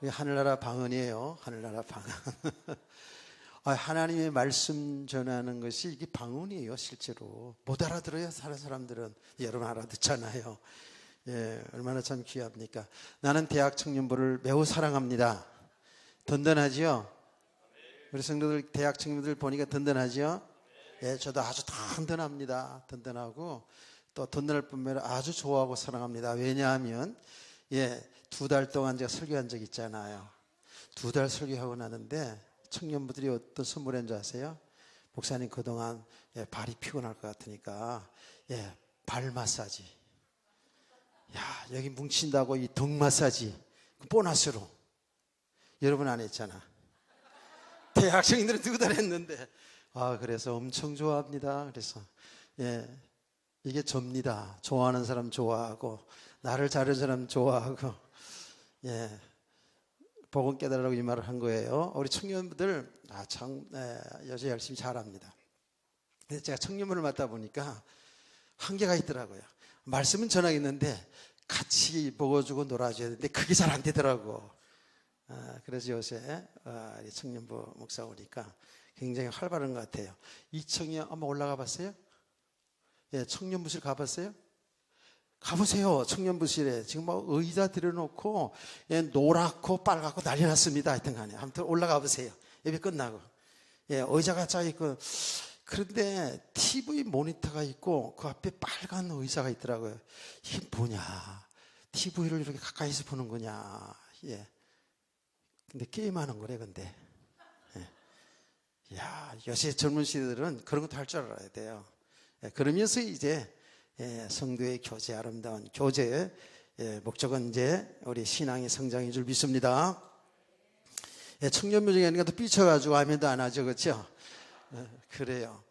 하늘나라 방언이에요. 하늘나라 방언. 하나님의 말씀 전하는 것이 이게 방언이에요. 실제로 못 알아들어요. 다른 사람들은. 여러분 알아듣잖아요. 예, 얼마나 참 귀합니까? 나는 대학 청년부를 매우 사랑합니다. 든든하지요? 우리 성도들 대학 청년들 보니까 든든하지요? 예, 저도 아주 든든합니다. 든든하고 또 든든할 뿐만 아니라 아주 좋아하고 사랑합니다. 왜냐하면 2달 동안 제가 설교한 적 있잖아요. 2달 설교하고 나는데 청년부들이 어떤 선물한 줄 아세요? 목사님 그동안 발이 피곤할 것 같으니까 발 마사지, 여기 뭉친다고 이 등 마사지 보너스로. 여러분 안 했잖아. 대학생들은 2달 했는데 그래서 엄청 좋아합니다. 그래서 이게 접니다. 좋아하는 사람 좋아하고 나를 잘하는 사람 좋아하고 복음 깨달으라고 이 말을 한 거예요. 우리 청년분들 여자 열심히 잘합니다. 근데 제가 청년부를 맡다 보니까 한계가 있더라고요. 말씀은 전하겠는데 같이 먹어주고 놀아줘야 되는데 그게 잘 안 되더라고. 그래서 요새 청년부 목사 오니까 굉장히 활발한 것 같아요. 이 청년 한번 올라가 봤어요? 청년부실 가봤어요? 가보세요. 청년부실에 지금 의자 들여놓고 노랗고 빨갛고 난리 났습니다. 하여튼 간에 아무튼 올라가 보세요. 예배 끝나고 의자가 짜있고, 그런데 TV 모니터가 있고 그 앞에 빨간 의자가 있더라고요. 이게 뭐냐, TV를 이렇게 가까이서 보는 거냐. 근데 게임하는 거래. 근데 요새 젊은 시대들은 그런 것도 할 줄 알아야 돼요. 그러면서 이제 성도의 교제, 아름다운 교제의 목적은 이제 우리 신앙의 성장인 줄 믿습니다. 청년부 중에 누가 또 삐쳐가지고 하면도 안 하죠, 그렇죠? 그래요.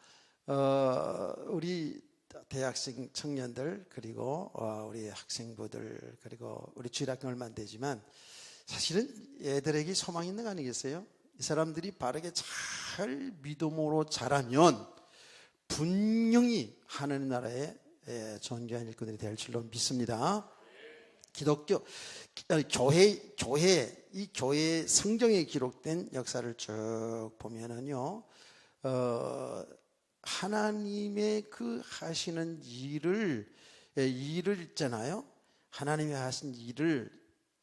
우리 대학생 청년들, 그리고 우리 학생부들, 그리고 우리 주일학교 얼마 안 되지만 사실은 애들에게 소망이 있는 거 아니겠어요? 이 사람들이 바르게 잘 믿음으로 자라면 분명히 하나님 나라의 존귀한 일꾼들이 될 줄로 믿습니다. 기독교 교회, 이 교회 성경에 기록된 역사를 쭉 보면은요, 하나님의 그 하시는 일을 있잖아요. 하나님이 하신 일을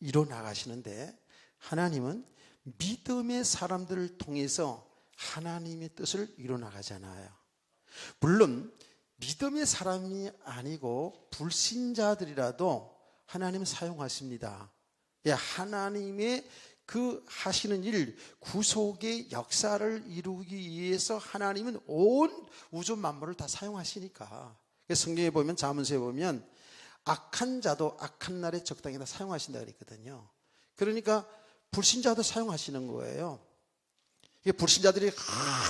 이뤄 나가시는데, 하나님은 믿음의 사람들을 통해서 하나님의 뜻을 이뤄 나가잖아요. 물론 믿음의 사람이 아니고 불신자들이라도 하나님은 사용하십니다. 하나님의 그 하시는 일, 구속의 역사를 이루기 위해서 하나님은 온 우주 만물을 다 사용하시니까. 성경에 보면, 잠언서에 보면 악한 자도 악한 날에 적당히 다 사용하신다 그랬거든요. 그러니까 불신자도 사용하시는 거예요. 불신자들이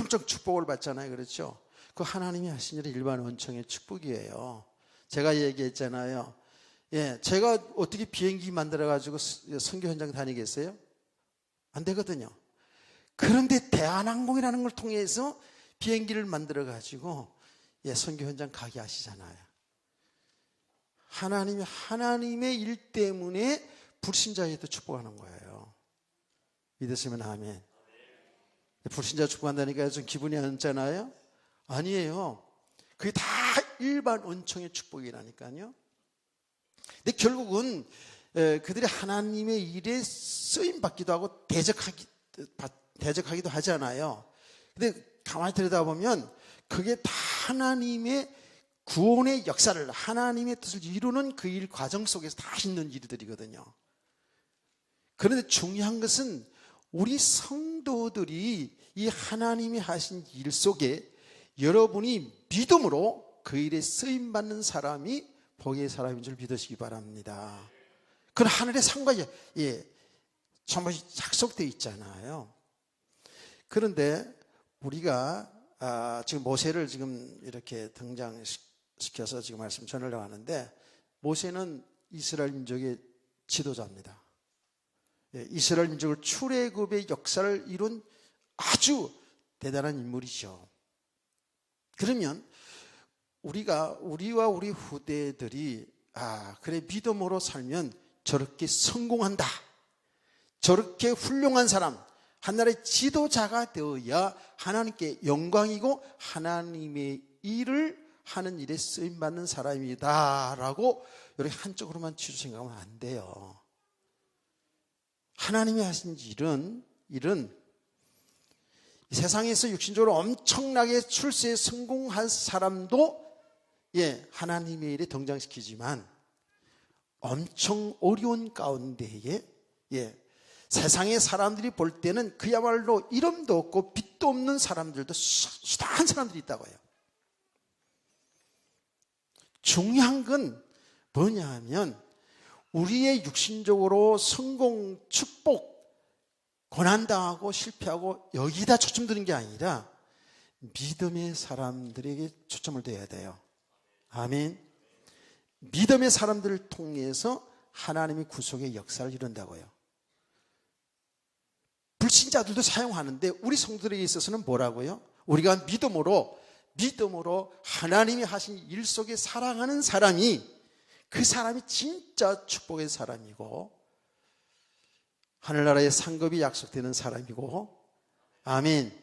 엄청 축복을 받잖아요. 그렇죠? 그 하나님이 하신 일은 일반 원청의 축복이에요. 제가 얘기했잖아요. 제가 어떻게 비행기 만들어가지고 선교 현장 다니겠어요? 안 되거든요. 그런데 대한항공이라는 걸 통해서 비행기를 만들어가지고 선교 현장 가게 하시잖아요. 하나님의 일 때문에 불신자에도 축복하는 거예요. 믿으시면 아멘. 불신자 축복한다니까 좀 기분이 안 좋잖아요. 아니에요. 그게 다 일반 은총의 축복이라니까요. 근데 결국은 그들이 하나님의 일에 쓰임받기도 하고 대적하기도 하잖아요. 근데 가만히 들여다보면 그게 다 하나님의 구원의 역사를, 하나님의 뜻을 이루는 그 일 과정 속에서 다 있는 일들이거든요. 그런데 중요한 것은 우리 성도들이 이 하나님이 하신 일 속에 여러분이 믿음으로 그 일에 쓰임받는 사람이 복의 사람인 줄 믿으시기 바랍니다. 그건 하늘의 상과 정말 약속되어 있잖아요. 그런데 우리가 지금 모세를 지금 이렇게 등장시켜서 지금 말씀 전하려고 하는데, 모세는 이스라엘 민족의 지도자입니다. 이스라엘 민족을 출애굽의 역사를 이룬 아주 대단한 인물이죠. 그러면 우리와 우리 후대들이 그래 믿음으로 살면 저렇게 성공한다, 저렇게 훌륭한 사람, 하나님의 지도자가 되어야 하나님께 영광이고 하나님의 일을 하는 일에 쓰임받는 사람이다 라고 이렇게 한쪽으로만 치주 생각하면 안 돼요. 하나님이 하신 일은 이 세상에서 육신적으로 엄청나게 출세에 성공한 사람도 하나님의 일에 등장시키지만 엄청 어려운 가운데에 세상의 사람들이 볼 때는 그야말로 이름도 없고 빛도 없는 사람들도 수다한 사람들이 있다고 해요. 중요한 건 뭐냐 하면 우리의 육신적으로 성공, 축복, 고난당하고 실패하고 여기다 초점 두는 게 아니라 믿음의 사람들에게 초점을 둬야 돼요. 아멘. 믿음의 사람들을 통해서 하나님의 구속의 역사를 이룬다고요. 불신자들도 사용하는데 우리 성도들에게 있어서는 뭐라고요? 우리가 믿음으로 하나님이 하신 일 속에 살아가는 사람이 그 사람이 진짜 축복의 사람이고 하늘나라의 상급이 약속되는 사람이고 아멘.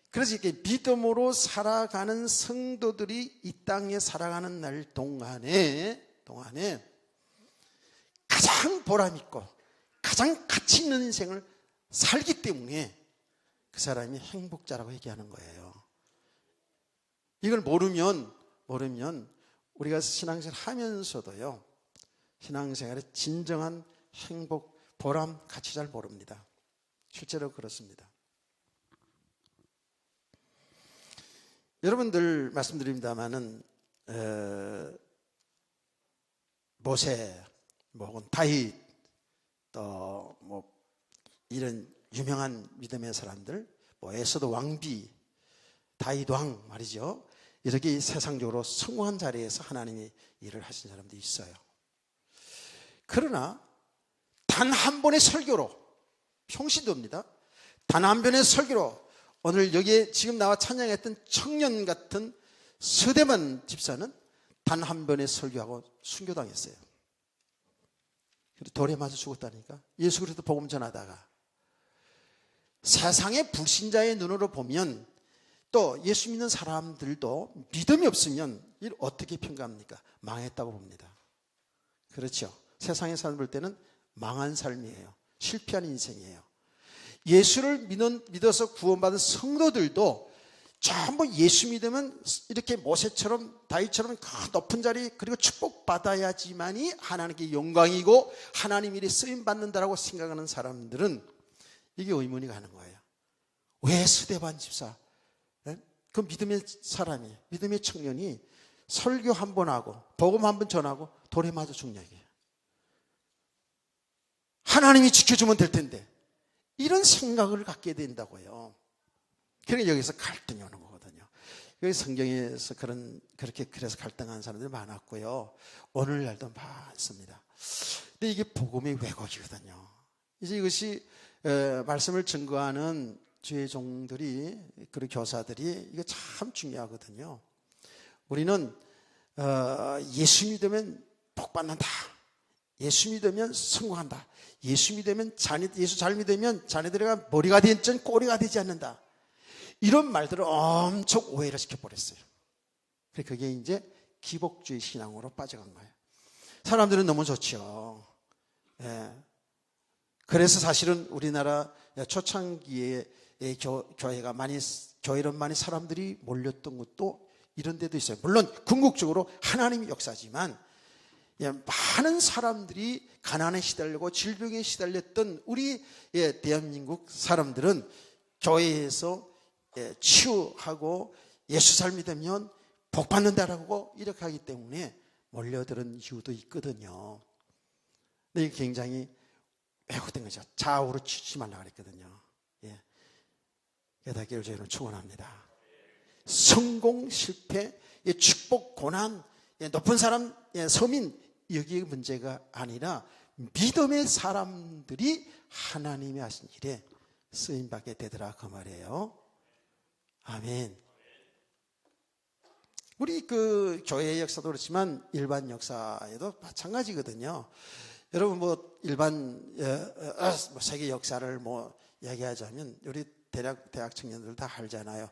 그래서 이렇게 믿음으로 살아가는 성도들이 이 땅에 살아가는 날 동안에 가장 보람있고 가장 가치 있는 인생을 살기 때문에 그 사람이 행복자라고 얘기하는 거예요. 이걸 모르면 우리가 신앙생활 하면서도요, 신앙생활의 진정한 행복, 보람, 가치 잘 모릅니다. 실제로 그렇습니다. 여러분들 말씀드립니다마는 모세, 혹은 다윗, 또 이런 유명한 믿음의 사람들, 에서도 왕비, 다윗 왕 말이죠. 이렇게 세상적으로 성공한 자리에서 하나님이 일을 하신 사람도 있어요. 그러나 단 한 번의 설교로 평신도입니다. 단 한 번의 설교로 오늘 여기에 지금 나와 찬양했던 청년 같은 서대만 집사는 단 한 번의 설교하고 순교당했어요. 돌에 맞아 죽었다니까. 예수 그리스도 복음 전하다가. 세상의 불신자의 눈으로 보면 또 예수 믿는 사람들도 믿음이 없으면 이를 어떻게 평가합니까? 망했다고 봅니다. 그렇죠. 세상의 사람 볼 때는 망한 삶이에요. 실패한 인생이에요. 예수를 믿어서 구원받은 성도들도 전부 예수 믿으면 이렇게 모세처럼 다윗처럼 높은 자리 그리고 축복받아야지만이 하나님께 영광이고 하나님 일에 쓰임받는다라고 생각하는 사람들은 이게 의문이 가는 거예요. 왜 스데반 집사, 그 믿음의 사람이, 믿음의 청년이 설교 한 번 하고 복음 한 번 전하고 돌에 맞아 죽냐 이게. 하나님이 지켜주면 될 텐데 이런 생각을 갖게 된다고요. 그러니까 여기서 갈등이 오는 거거든요. 여기 성경에서 그래서 갈등하는 사람들이 많았고요. 오늘날도 많습니다. 근데 이게 복음의 왜곡이거든요. 이제 이것이 말씀을 증거하는 주의 종들이 그리고 교사들이 이게 참 중요하거든요. 우리는 예수 믿으면 복 받는다. 예수 믿으면 성공한다. 예수 믿으면 예수 잘 믿으면 자네들이 머리가 되든 꼬리가 되지 않는다. 이런 말들을 엄청 오해를 시켜버렸어요. 그게 이제 기복주의 신앙으로 빠져간 거예요. 사람들은 너무 좋죠. 그래서 사실은 우리나라 초창기에 교회가 교회로 많이 사람들이 몰렸던 것도 이런 데도 있어요. 물론 궁극적으로 하나님의 역사지만 많은 사람들이 가난에 시달리고 질병에 시달렸던 우리 대한민국 사람들은 교회에서 치유하고 예수 잘 믿으면 복 받는다라고 이렇게 하기 때문에 몰려드는 이유도 있거든요. 근데 이게 굉장히 왜곡된 거죠. 좌우로 치지 말라고 그랬거든요. 깨닫기를 저희는 축원합니다. 성공, 실패, 축복, 고난, 높은 사람, 서민 여기에 문제가 아니라 믿음의 사람들이 하나님이 하신 일에 쓰임받게 되더라 그 말이에요. 아멘. 우리 교회의 역사도 그렇지만 일반 역사에도 마찬가지거든요. 여러분 뭐 일반 세계 역사를 뭐 얘기하자면 우리 대학 청년들 다 알잖아요.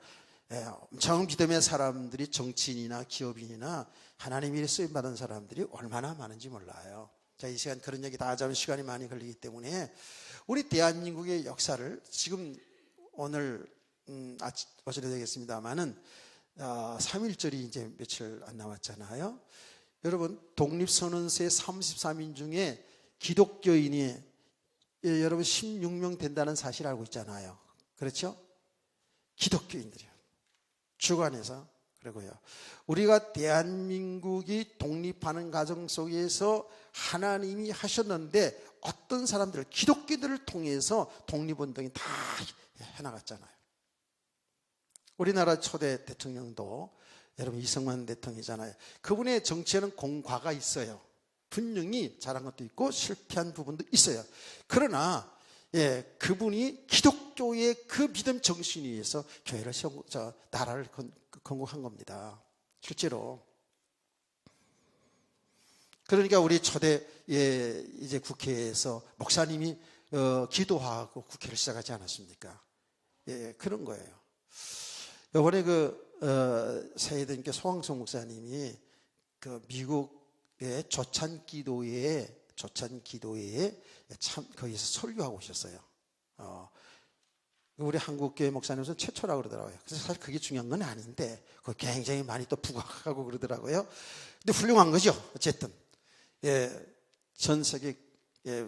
엄청 믿음의 사람들이 정치인이나 기업인이나 하나님이 쓰임 받은 사람들이 얼마나 많은지 몰라요. 자, 이 시간 그런 얘기 다 하자면 시간이 많이 걸리기 때문에 우리 대한민국의 역사를 지금 오늘 어제도 되겠습니다만은 3.1절이 이제 며칠 안 남았잖아요. 여러분 독립선언서의 33인 중에 기독교인이 여러분 16명 된다는 사실 알고 있잖아요. 그렇죠? 기독교인들이요. 주관에서. 그리고요. 우리가 대한민국이 독립하는 과정 속에서 하나님이 하셨는데 어떤 사람들, 기독교들을 통해서 독립운동이 다 해나갔잖아요. 우리나라 초대 대통령도 여러분 이승만 대통령이잖아요. 그분의 정치에는 공과가 있어요. 분명히 잘한 것도 있고 실패한 부분도 있어요. 그러나 그분이 기독교의 그 믿음 정신에 의해서 교회를 나라를 건국한 겁니다. 실제로. 그러니까 우리 초대 이제 국회에서 목사님이 기도하고 국회를 시작하지 않았습니까? 그런 거예요. 이번에 세이든께 소왕성 목사님이 그 미국의 조찬 기도회에 참 거기서 설교하고 오셨어요. 우리 한국교회 목사님은 최초라고 그러더라고요. 그래서 사실 그게 중요한 건 아닌데 그거 굉장히 많이 또 부각하고 그러더라고요. 근데 훌륭한 거죠. 어쨌든 전 세계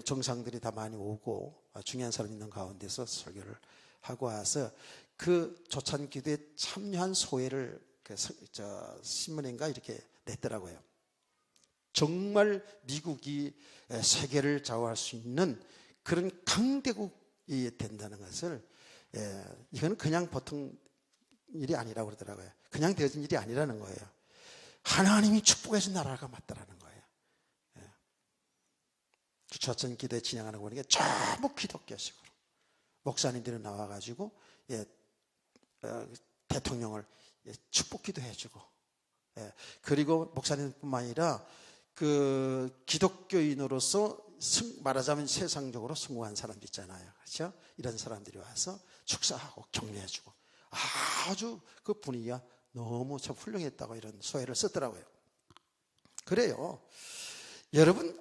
정상들이 다 많이 오고 중요한 사람 있는 가운데서 설교를 하고 와서 그 조찬 기도에 참여한 소회를 신문인가 이렇게 냈더라고요. 정말 미국이 세계를 좌우할 수 있는 그런 강대국이 된다는 것을 이거는 그냥 보통 일이 아니라고 그러더라고요. 그냥 되어진 일이 아니라는 거예요. 하나님이 축복해준 나라가 맞다라는 거예요. 조찬 기도에 진행하는 거 보니까 전부 기독교식으로 목사님들이 나와가지고 대통령을 축복기도 해주고 그리고 목사님뿐만 아니라 그 기독교인으로서 말하자면 세상적으로 성공한 사람들 있잖아요. 그렇죠? 이런 사람들이 와서 축사하고 격려해주고 아주 그 분위기가 너무 참 훌륭했다고 이런 소회를 썼더라고요. 그래요. 여러분,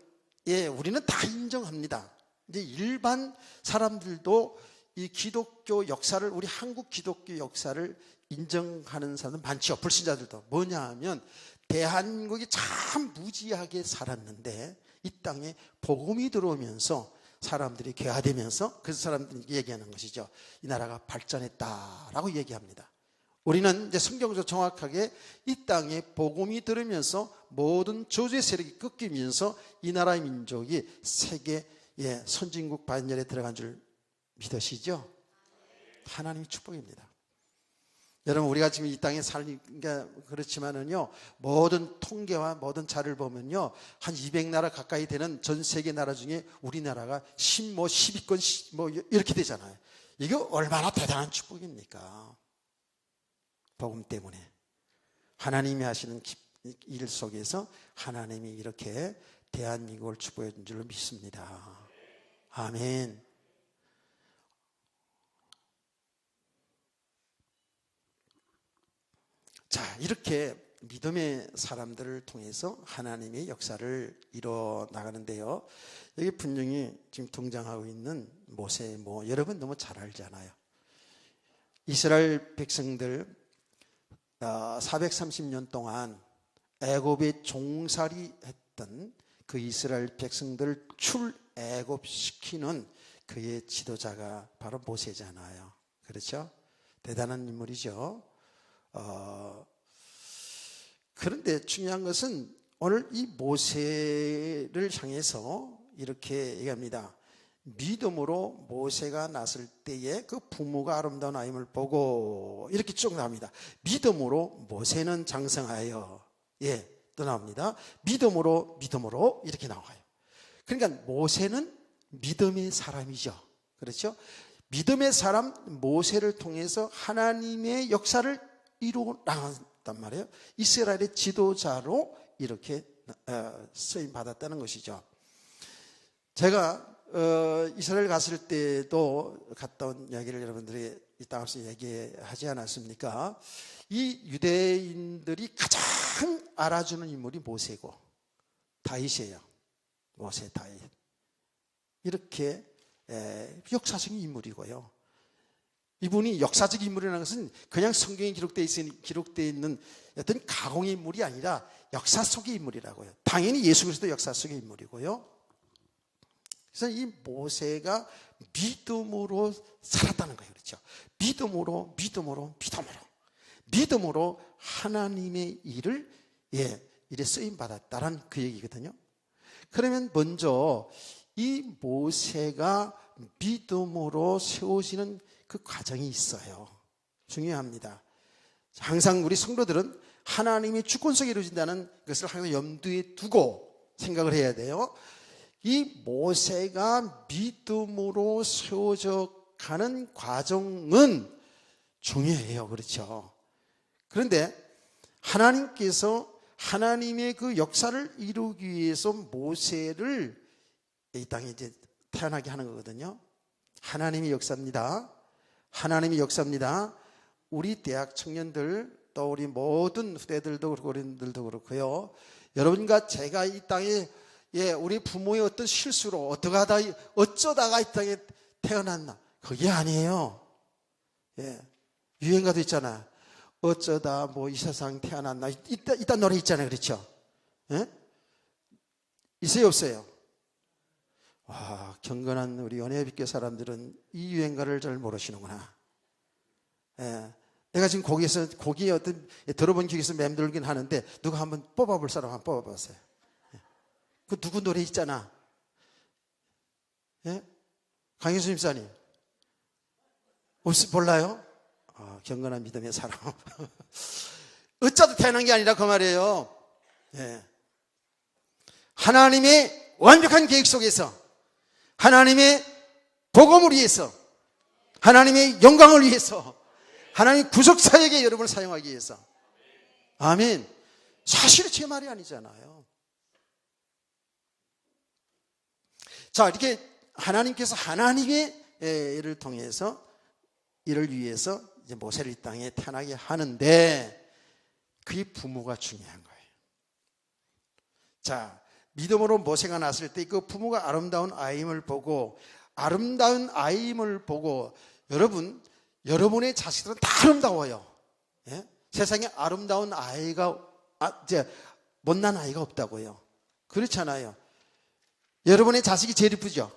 우리는 다 인정합니다. 이제 일반 사람들도 이 기독교 역사를, 우리 한국 기독교 역사를 인정하는 사람은 많죠. 불신자들도. 뭐냐 하면 대한민국이 참 무지하게 살았는데 이 땅에 복음이 들어오면서 사람들이 개화되면서 그 사람들이 얘기하는 것이죠. 이 나라가 발전했다라고 얘기합니다. 우리는 이제 성경적으로 정확하게 이 땅에 복음이 들으면서 모든 저주의 세력이 꺾이면서 이 나라의 민족이 세계 선진국 반열에 들어간 줄 믿으시죠? 하나님의 축복입니다. 여러분, 우리가 지금 이 땅에 살니까 그렇지만은요, 모든 통계와 모든 자료를 보면요, 한 200나라 가까이 되는 전 세계 나라 중에 우리나라가 10위권 뭐 이렇게 되잖아요. 이게 얼마나 대단한 축복입니까? 복음 때문에. 하나님이 하시는 일 속에서 하나님이 이렇게 대한민국을 축복해 준 줄로 믿습니다. 아멘. 자, 이렇게 믿음의 사람들을 통해서 하나님의 역사를 이뤄 나가는데요. 여기 분명히 지금 등장하고 있는 모세, 여러분 너무 잘 알잖아요. 이스라엘 백성들 430년 동안 애굽에 종살이 했던 그 이스라엘 백성들을 출애굽시키는 그의 지도자가 바로 모세잖아요. 그렇죠? 대단한 인물이죠. 그런데 중요한 것은 오늘 이 모세를 향해서 이렇게 얘기합니다. 믿음으로 모세가 났을 때에 그 부모가 아름다운 아임을 보고 이렇게 쭉 나옵니다. 믿음으로 모세는 장성하여 또 나옵니다. 믿음으로 이렇게 나와요. 그러니까 모세는 믿음의 사람이죠. 그렇죠? 믿음의 사람 모세를 통해서 하나님의 역사를 이루어 나갔단 말이에요. 이스라엘의 지도자로 이렇게 쓰임 받았다는 것이죠. 제가 이스라엘 갔을 때도 갔다 온 이야기를 여러분들이 이따 앞서 얘기하지 않았습니까? 이 유대인들이 가장 알아주는 인물이 모세고 다윗이에요. 모세, 다윗. 이렇게 역사적인 인물이고요. 이분이 역사적 인물이라는 것은 그냥 성경에 기록되어 있는 어떤 가공의 인물이 아니라 역사 속의 인물이라고요. 당연히 예수 그리스도 역사 속의 인물이고요. 그래서 이 모세가 믿음으로 살았다는 거예요. 그렇죠? 믿음으로 하나님의 일을 일에 쓰임 받았다라는 그 얘기거든요. 그러면 먼저 이 모세가 믿음으로 세워지는 그 과정이 있어요. 중요합니다. 항상 우리 성도들은 하나님의 주권 속에 이루어진다는 것을 항상 염두에 두고 생각을 해야 돼요. 이 모세가 믿음으로 세워져 가는 과정은 중요해요. 그렇죠? 그런데 하나님께서 하나님의 그 역사를 이루기 위해서 모세를 이 땅에 이제 태어나게 하는 거거든요. 하나님의 역사입니다. 우리 대학 청년들, 또 우리 모든 후대들도 그렇고 어린들도 그렇고요. 여러분과 제가 이 땅에 우리 부모의 어떤 실수로 어쩌다가 이 땅에 태어났나, 그게 아니에요. 유행가도 있잖아. 어쩌다 뭐 이 세상 태어났나, 이딴 노래 있잖아요. 그렇죠? 있어요, 없어요? 와, 경건한 우리 연예비교 사람들은 이 유행가를 잘 모르시는구나. 내가 지금 거기에 어떤 들어본 기억에서 맴돌긴 하는데, 누가 한번 뽑아볼 사람 한번 뽑아보세요. 그 누구 노래 있잖아. 강혜수 집사님. 몰라요? 경건한 믿음의 사람. 어쩌다 태어난 게 아니라 그 말이에요. 하나님의 완벽한 계획 속에서, 하나님의 복음을 위해서, 하나님의 영광을 위해서, 하나님 구속사역에 여러분을 사용하기 위해서. 아멘. 사실은 제 말이 아니잖아요. 자, 이렇게 하나님께서 하나님의 일을 통해서, 이를 위해서 이제 모세를 이 땅에 태어나게 하는데, 그의 부모가 중요한 거예요. 자, 믿음으로 모세가 났을 때 그 부모가 아름다운 아임을 보고, 여러분의 자식들은 다 아름다워요. 세상에 아름다운 아이가, 못난 아이가 없다고요. 그렇잖아요. 여러분의 자식이 제일 이쁘죠?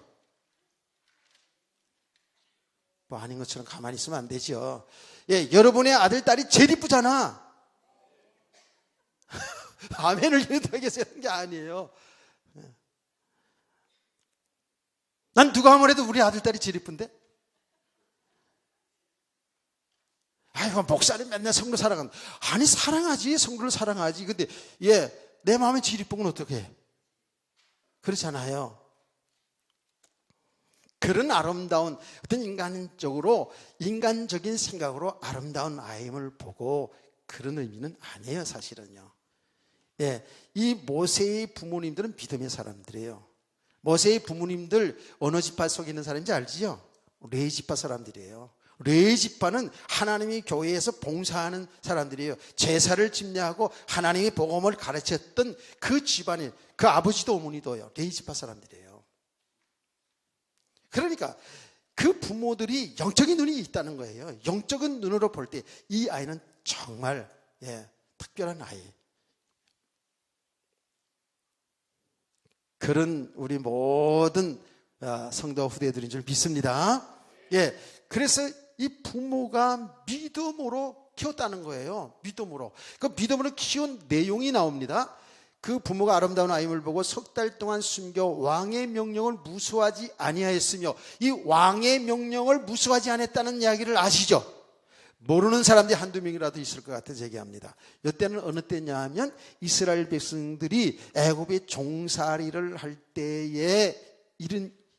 뭐 아닌 것처럼 가만히 있으면 안 되죠. 여러분의 아들, 딸이 제일 이쁘잖아. 아멘을 유도하게 하는 게 아니에요. 난 누가 아무래도 우리 아들, 딸이 제일 이쁜데? 아이고, 목사님 맨날 성도 사랑한다. 아니, 사랑하지. 성도를 사랑하지. 근데 내 마음에 제일 이쁜 건 어떻게 해? 그렇잖아요. 그런 아름다운 어떤 인간적인 생각으로 아름다운 아임을 보고 그런 의미는 아니에요, 사실은요. 이 모세의 부모님들은 믿음의 사람들이에요. 모세의 부모님들 어느 지파 속에 있는 사람인지 알지요? 레위 지파 사람들이에요. 레위 지파는 하나님의 교회에서 봉사하는 사람들이에요. 제사를 집례하고 하나님의 복음을 가르쳤던 그 집안이, 그 아버지도 어머니도요, 레위 지파 사람들이에요. 그러니까 그 부모들이 영적인 눈이 있다는 거예요. 영적인 눈으로 볼 때 이 아이는 정말 특별한 아이. 그런 우리 모든 성도 후대들인 줄 믿습니다. 그래서 이 부모가 믿음으로 키웠다는 거예요. 믿음으로. 그 믿음으로 키운 내용이 나옵니다. 그 부모가 아름다운 아임을 보고 석 달 동안 숨겨 왕의 명령을 무수하지 아니하였으며, 이 왕의 명령을 무수하지 않았다는 이야기를 아시죠? 모르는 사람들이 한두 명이라도 있을 것 같아서 얘기합니다. 이때는 어느 때냐 하면 이스라엘 백성들이 애굽의 종살이를 할 때에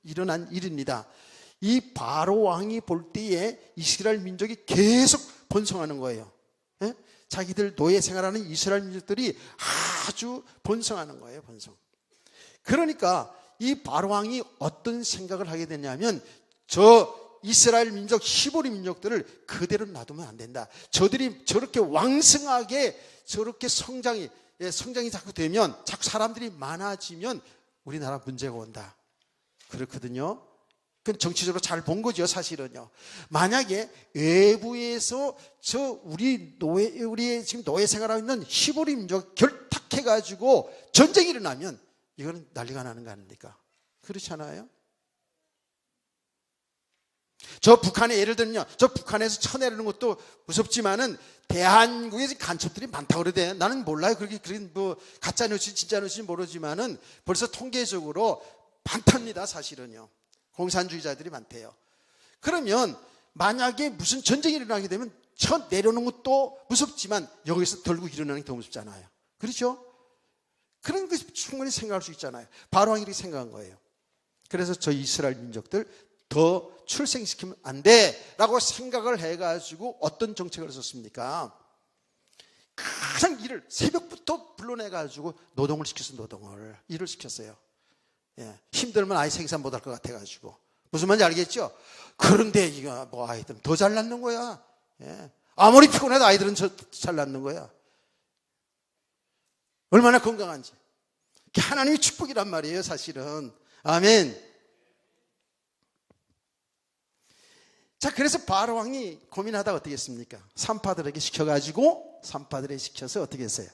일어난 일입니다. 이 바로 왕이 볼 때에 이스라엘 민족이 계속 번성하는 거예요. 자기들 노예 생활하는 이스라엘 민족들이 아주 번성하는 거예요. 번성. 그러니까 이 바로왕이 어떤 생각을 하게 됐냐면 저 이스라엘 민족, 히브리 민족들을 그대로 놔두면 안 된다. 저들이 저렇게 왕성하게 저렇게 성장이 자꾸 되면, 자꾸 사람들이 많아지면 우리나라 문제가 온다. 그렇거든요. 그건 정치적으로 잘 본 거죠, 사실은요. 만약에 외부에서 우리의 지금 노예 생활하고 있는 히브리 민족 결탁해가지고 전쟁이 일어나면 이거는 난리가 나는 거 아닙니까? 그렇잖아요. 저 북한에 예를 들면요, 저 북한에서 쳐내려는 것도 무섭지만은 대한민국에 간첩들이 많다고 그러대. 나는 몰라요. 그렇게 뭐 가짜 뉴스 진짜 뉴스인지 모르지만은 벌써 통계적으로 많답니다, 사실은요. 공산주의자들이 많대요. 그러면 만약에 무슨 전쟁이 일어나게 되면 쳐 내려오는 것도 무섭지만 여기서 결국 일어나는 게 더 무섭잖아요. 그렇죠? 그런 것이 충분히 생각할 수 있잖아요. 바로왕이 이렇게 생각한 거예요. 그래서 저 이스라엘 민족들 더 출생시키면 안 돼 라고 생각을 해가지고 어떤 정책을 썼습니까? 가장 일을 새벽부터 불러내가지고 노동을 시켰어요. 일을 시켰어요. 예, 힘들면 아이 생산 못할 것 같아가지고. 무슨 말인지 알겠죠? 그런데 이거 뭐 아이들은 더 잘 낳는 거야. 예, 아무리 피곤해도 아이들은 잘 낳는 거야. 얼마나 건강한지. 하나님의 축복이란 말이에요, 사실은. 아멘. 자, 그래서 바로왕이 고민하다가 어떻게 했습니까? 산파들에게 시켜서 어떻게 했어요?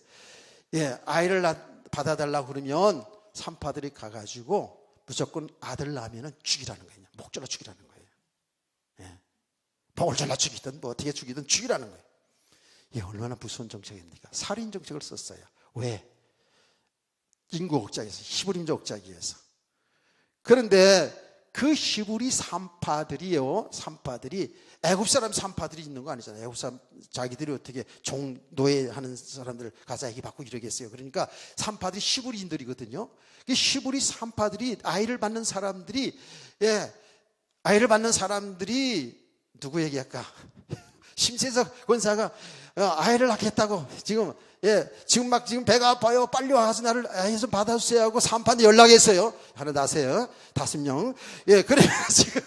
예, 아이를 받아달라고 그러면 산파들이 가가지고 무조건 아들 낳으면 죽이라는 거예요. 목 잘라 죽이라는 거예요. 예, 목을 잘라 죽이든 뭐 어떻게 죽이든 죽이라는 거예요. 이게 얼마나 무서운 정책입니까? 살인 정책을 썼어요. 왜? 인구 억제에서, 히브리민족 억제하기 위해서. 그런데 그 히브리 산파들이 애굽 사람 산파들이 있는 거 아니잖아요. 애굽 사람 자기들이 어떻게 노예하는 사람들 가서 애기 받고 이러겠어요. 그러니까 산파들이 히브리인들이거든요. 히브리 산파들이 아이를 받는 사람들이 누구 얘기할까? 심세석 권사가 아이를 낳겠다고 지금 배가 아파요. 빨리 와서 나를 아이 좀 받아주세요 하고 산파한테 연락했어요. 하나 낳으세요. 5명. 예, 그래 지금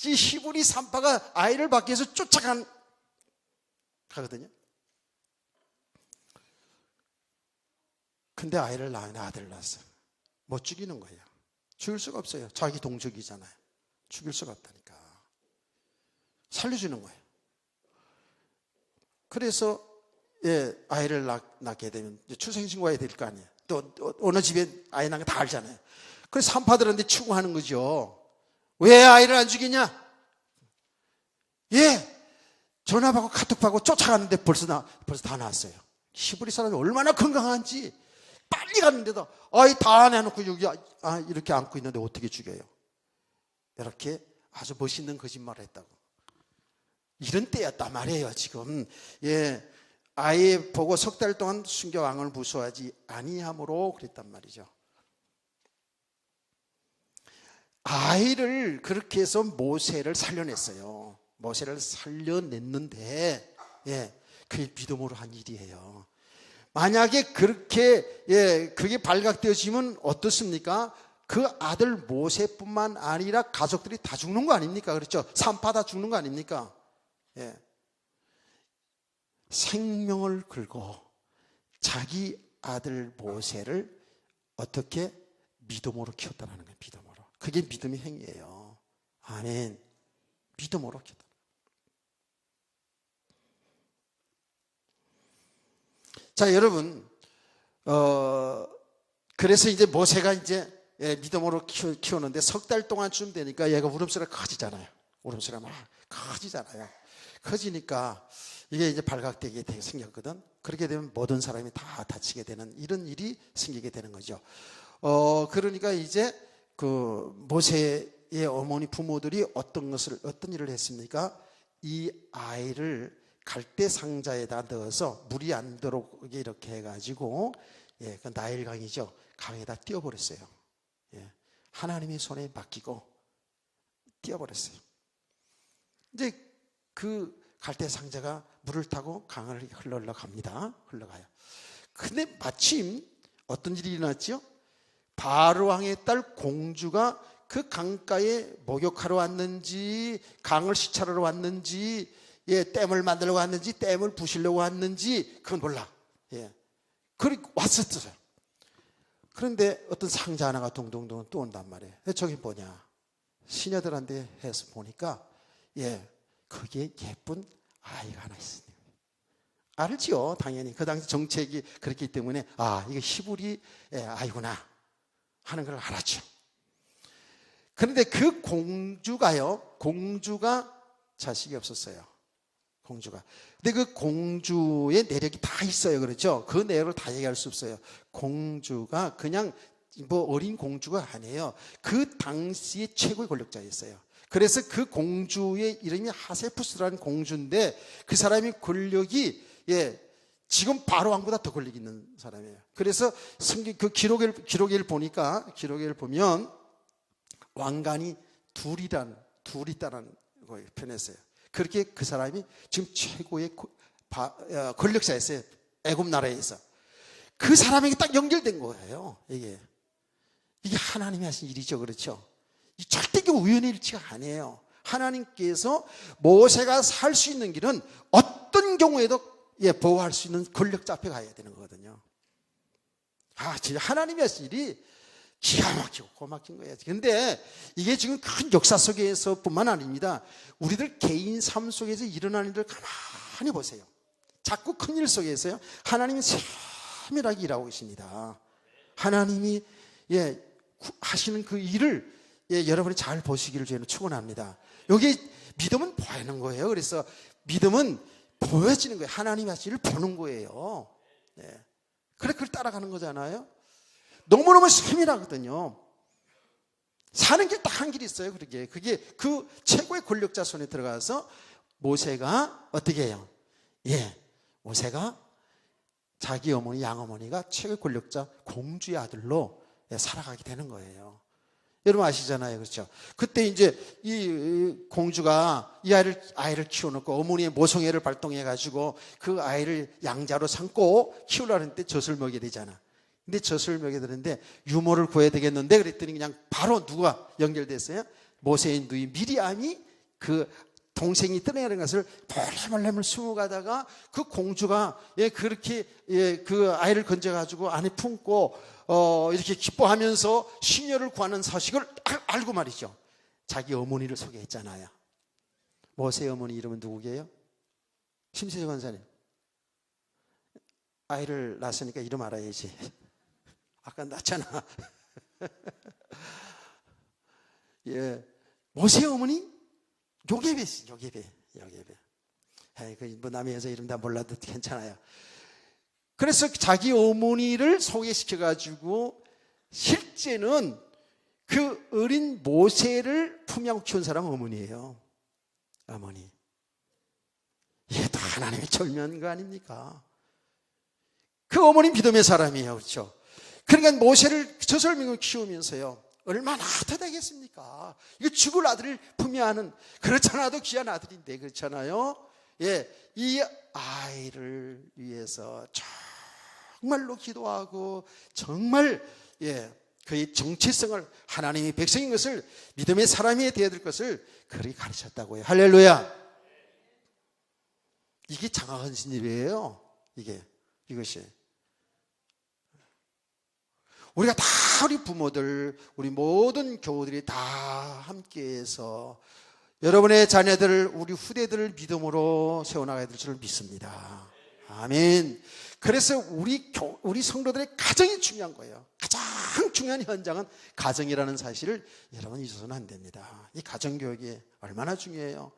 이 히브리 산파가 아이를 받기 위해서 가거든요. 근데 아들을 낳았어. 못 죽이는 거예요. 죽일 수가 없어요. 자기 동족이잖아요. 죽일 수가 없다니까. 살려주는 거예요. 그래서 아이를 낳게 되면 출생신고해야 될 거 아니에요. 또 어느 집에 아이 낳은 거 다 알잖아요. 그래서 산파들한테 추궁하는 거죠. 왜 아이를 안 죽이냐? 전화 받고 카톡 받고 쫓아갔는데 벌써 다 낳았어요. 히브리 사람이 얼마나 건강한지 빨리 갔는데도 아이 다 내놓고 여기 이렇게 안고 있는데 어떻게 죽여요? 이렇게 아주 멋있는 거짓말을 했다고. 이런 때였단 말이에요, 지금. 아이 보고 3달 동안 순교 왕을 무수하지 아니함으로 그랬단 말이죠. 아이를 그렇게 해서 모세를 살려냈어요. 모세를 살려냈는데, 그게 믿음으로 한 일이에요. 만약에 그게 발각되어지면 어떻습니까? 그 아들 모세뿐만 아니라 가족들이 다 죽는 거 아닙니까? 그렇죠? 산파 다 죽는 거 아닙니까? 생명을 걸고 자기 아들 모세를 어떻게 믿음으로 키웠다는 거예요. 믿음으로. 그게 믿음의 행위예요. 아멘. 믿음으로 키웠다. 자, 여러분, 그래서 이제 모세가 믿음으로 키우는데 3달 동안쯤 되니까 얘가 울음소리가 커지잖아요. 울음소리가 막 커지잖아요. 커지니까 이게 이제 발각되게 생겼거든. 그렇게 되면 모든 사람이 다 다치게 되는 이런 일이 생기게 되는 거죠. 그러니까 이제 그 모세의 어머니 부모들이 어떤 일을 했습니까? 이 아이를 갈대 상자에다 넣어서 물이 안 들어오게 이렇게 해가지고 그 나일강이죠. 강에다 띄워버렸어요. 하나님의 손에 맡기고 띄워버렸어요. 이제 그 갈대 상자가 물을 타고 강을 흘러가요. 근데 마침 어떤 일이 일어났죠? 바로 왕의 딸 공주가 그 강가에 목욕하러 왔는지, 강을 시찰하러 왔는지, 댐을 만들려고 왔는지, 댐을 부시려고 왔는지, 그건 몰라. 그리고 왔었어요. 그런데 어떤 상자 하나가 동동동 또 온단 말이에요. 저기 뭐냐? 시녀들한테 해서 보니까, 거기에 예쁜 아이가 하나 있어요. 알지요, 당연히. 그 당시 정책이 그렇기 때문에, 이거 히브리 아이구나 하는 걸 알았죠. 그런데 그 공주가 자식이 없었어요. 공주가. 근데 그 공주의 내력이 다 있어요. 그렇죠? 그 내력을 다 얘기할 수 없어요. 공주가 그냥 어린 공주가 아니에요. 그 당시의 최고의 권력자였어요. 그래서 그 공주의 이름이 하세푸스라는 공주인데, 그 사람의 권력이 지금 바로 왕보다 더 권력 있는 사람이에요. 그래서 성경 그 기록을 보면 왕관이 둘이 있다는 걸 표현했어요. 그렇게 그 사람이 지금 최고의 권력자였어요. 애굽 나라에서. 그 사람에게 딱 연결된 거예요. 이게 하나님이 하신 일이죠. 그렇죠? 절대 우연의 일치가 아니에요. 하나님께서 모세가 살 수 있는 길은 어떤 경우에도 보호할 수 있는 권력자 앞에 가야 되는 거거든요. 진짜 하나님이 하신 일이 기가 막히고 고막힌 거예요. 근데 이게 지금 큰 역사 속에서 뿐만 아닙니다. 우리들 개인 삶 속에서 일어나는 일을 가만히 보세요. 자꾸 큰 일 속에서요, 하나님이 세밀하게 일하고 계십니다. 하나님이 하시는 그 일을 여러분이 잘 보시기를 저희는 축원합니다. 여기 믿음은 보이는 거예요. 그래서 믿음은 보여지는 거예요. 하나님이 하신 일을 보는 거예요. 그래, 그걸 따라가는 거잖아요. 너무너무 세밀하거든요. 사는 길 딱 한 길이 있어요. 그게 그 최고의 권력자 손에 들어가서 모세가 어떻게 해요? 모세가 자기 어머니, 양어머니가 최고의 권력자 공주의 아들로 살아가게 되는 거예요. 여러분 아시잖아요. 그렇죠? 그때 이제 이 공주가 이 아이를 키워놓고 어머니의 모성애를 발동해가지고 그 아이를 양자로 삼고 키우려는 때 젖을 먹여야 되잖아. 근데 젖을 먹여야 되는데 유모를 구해야 되겠는데, 그랬더니 그냥 바로 누가 연결됐어요? 모세의 누이 미리암이 그 동생이 떠나가는 것을 몰래몰래 숨어가다가 그 공주가 그렇게 그 아이를 건져가지고 안에 품고 이렇게 기뻐하면서 시녀를 구하는 사실을 알고 말이죠. 자기 어머니를 소개했잖아요. 모세의 어머니 이름은 누구게요? 심세정 권사님. 아이를 낳았으니까 이름 알아야지. 아까 낳잖아. 모세의 어머니 요게베시, 요게베. 뭐 남의 여자 이름 다 몰라도 괜찮아요. 그래서 자기 어머니를 소개시켜가지고 실제는 그 어린 모세를 품에 안고 키운 사람은 어머니예요. 어머니. 이게 다 하나님의 절묘한 거 아닙니까? 그 어머니 믿음의 사람이에요. 그렇죠? 그러니까 모세를 젖을 먹이고 키우면서요, 얼마나 더 되겠습니까? 이거 죽을 아들을 품에 안은, 그렇잖아도 귀한 아들인데, 그렇잖아요? 이 아이를 위해서 정말로 기도하고 정말 그의 정체성을, 하나님의 백성인 것을, 믿음의 사람이 되어야 될 것을 그렇게 가르쳤다고요. 할렐루야. 이게 장화헌신 일이에요. 이것이 우리가 다, 우리 부모들, 우리 모든 교우들이 다 함께해서 여러분의 자녀들을, 우리 후대들을 믿음으로 세워나가야 될 줄 믿습니다. 아멘. 그래서 우리 성도들의 가정이 중요한 거예요. 가장 중요한 현장은 가정이라는 사실을 여러분 잊어서는 안 됩니다. 이 가정교육이 얼마나 중요해요.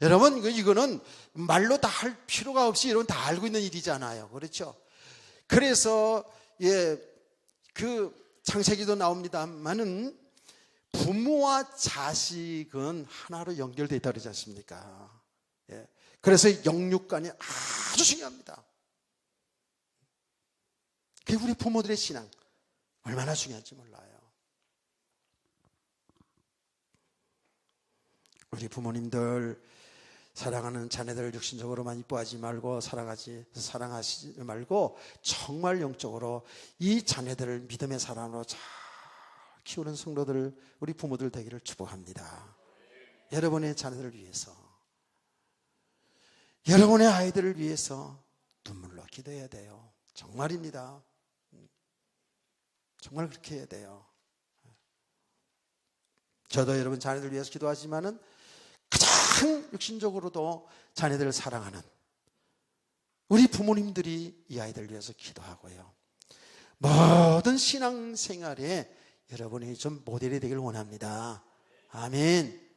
여러분, 이거는 말로 다 할 필요가 없이 여러분 다 알고 있는 일이잖아요. 그렇죠? 그래서 그 창세기도 나옵니다만은 부모와 자식은 하나로 연결되어 있다고 그러지 않습니까? 그래서 영육간이 아주 중요합니다. 그게 우리 부모들의 신앙 얼마나 중요한지 몰라요. 우리 부모님들 사랑하는 자녀들을 육신적으로만 이뻐하지 말고 사랑하지 말고 정말 영적으로 이 자녀들을 믿음의 사람으로 잘 키우는 성도들, 우리 부모들 되기를 축복합니다. 여러분의 자녀들을 위해서, 여러분의 아이들을 위해서 눈물로 기도해야 돼요. 정말입니다. 정말 그렇게 해야 돼요. 저도 여러분 자녀들 위해서 기도하지만은 가장 육신적으로도 자녀들을 사랑하는 우리 부모님들이 이 아이들을 위해서 기도하고요. 모든 신앙생활에 여러분이 좀 모델이 되길 원합니다. 아멘.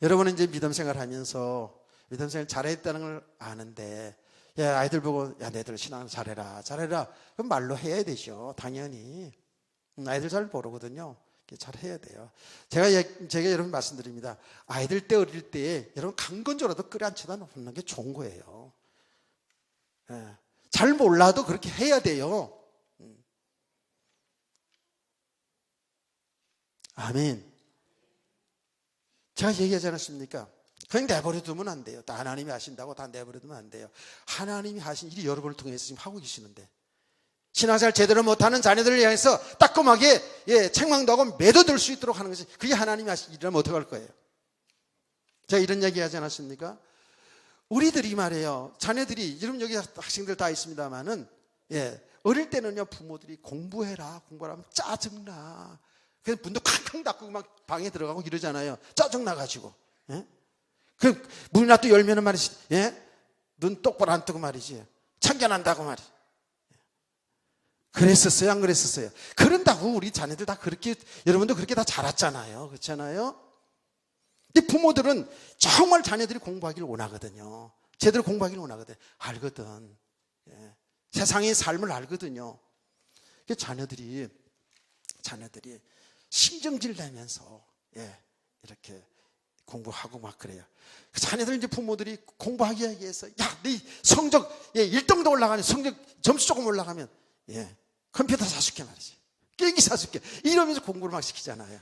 여러분은 이제 믿음생활 하면서 믿음생활 잘했다는 걸 아는데, 야, 아이들 보고, 야, 너희들 신앙 잘해라. 그럼 말로 해야 되죠. 당연히. 아이들 잘 모르거든요. 잘 해야 돼요. 제가 여러분 말씀드립니다. 아이들 때 어릴 때 여러분 강건조라도 끌어안쳐다 놓는 게 좋은 거예요. 예. 잘 몰라도 그렇게 해야 돼요. 아멘. 제가 얘기하지 않았습니까? 그냥 내버려 두면 안 돼요. 다 하나님이 하신다고 다 내버려 두면 안 돼요. 하나님이 하신 일이 여러분을 통해서 지금 하고 계시는데, 신앙생활 제대로 못하는 자녀들을 향해서 따끔하게 책망도 하고 매도될 수 있도록 하는 것이, 그게 하나님이 하신 일이라면 어떡할 거예요? 제가 이런 얘기 하지 않았습니까? 우리들이 말이에요, 자녀들이, 여러분 여기 학생들 다 있습니다만은, 어릴 때는요, 부모들이 공부하라 하면 짜증나. 그래서 문도 쾅쾅 닫고 막 방에 들어가고 이러잖아요. 짜증나가지고. 그 문이나 또 열면은 말이지, 눈 똑바로 안 뜨고 말이지, 참견한다고 말이지. 그랬었어요, 안 그랬었어요? 그런다고 우리 자녀들 다 그렇게, 여러분도 그렇게 다 자랐잖아요. 그렇잖아요? 근데 부모들은 정말 자녀들이 공부하기를 원하거든요. 제대로 공부하기를 원하거든. 알거든. 세상의 삶을 알거든요. 자녀들이 신경질 내면서 이렇게 공부하고 막 그래요. 자녀들 이제 부모들이 공부하기 위해서, 야, 네 성적 1등도 올라가면, 성적 점수 조금 올라가면 컴퓨터 사줄게 말이지, 게임기 사줄게, 이러면서 공부를 막 시키잖아요.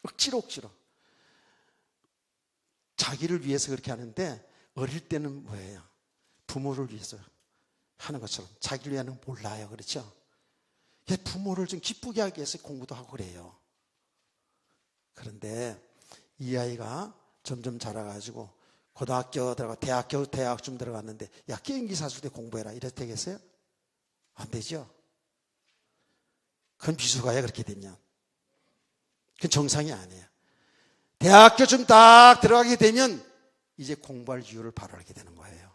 억지로 자기를 위해서 그렇게 하는데, 어릴 때는 뭐예요? 부모를 위해서 하는 것처럼 자기를 위해서는 몰라요. 그렇죠? 부모를 좀 기쁘게 하기 위해서 공부도 하고 그래요. 그런데 이 아이가 점점 자라가지고 고등학교 들어가, 대학쯤 들어갔는데, 야, 게임기 사줄 때 공부해라, 이래도 되겠어요? 안 되죠? 그건 비수가야. 그렇게 되면 그건 정상이 아니에요. 대학교쯤 딱 들어가게 되면 이제 공부할 이유를 바로 알게 되는 거예요.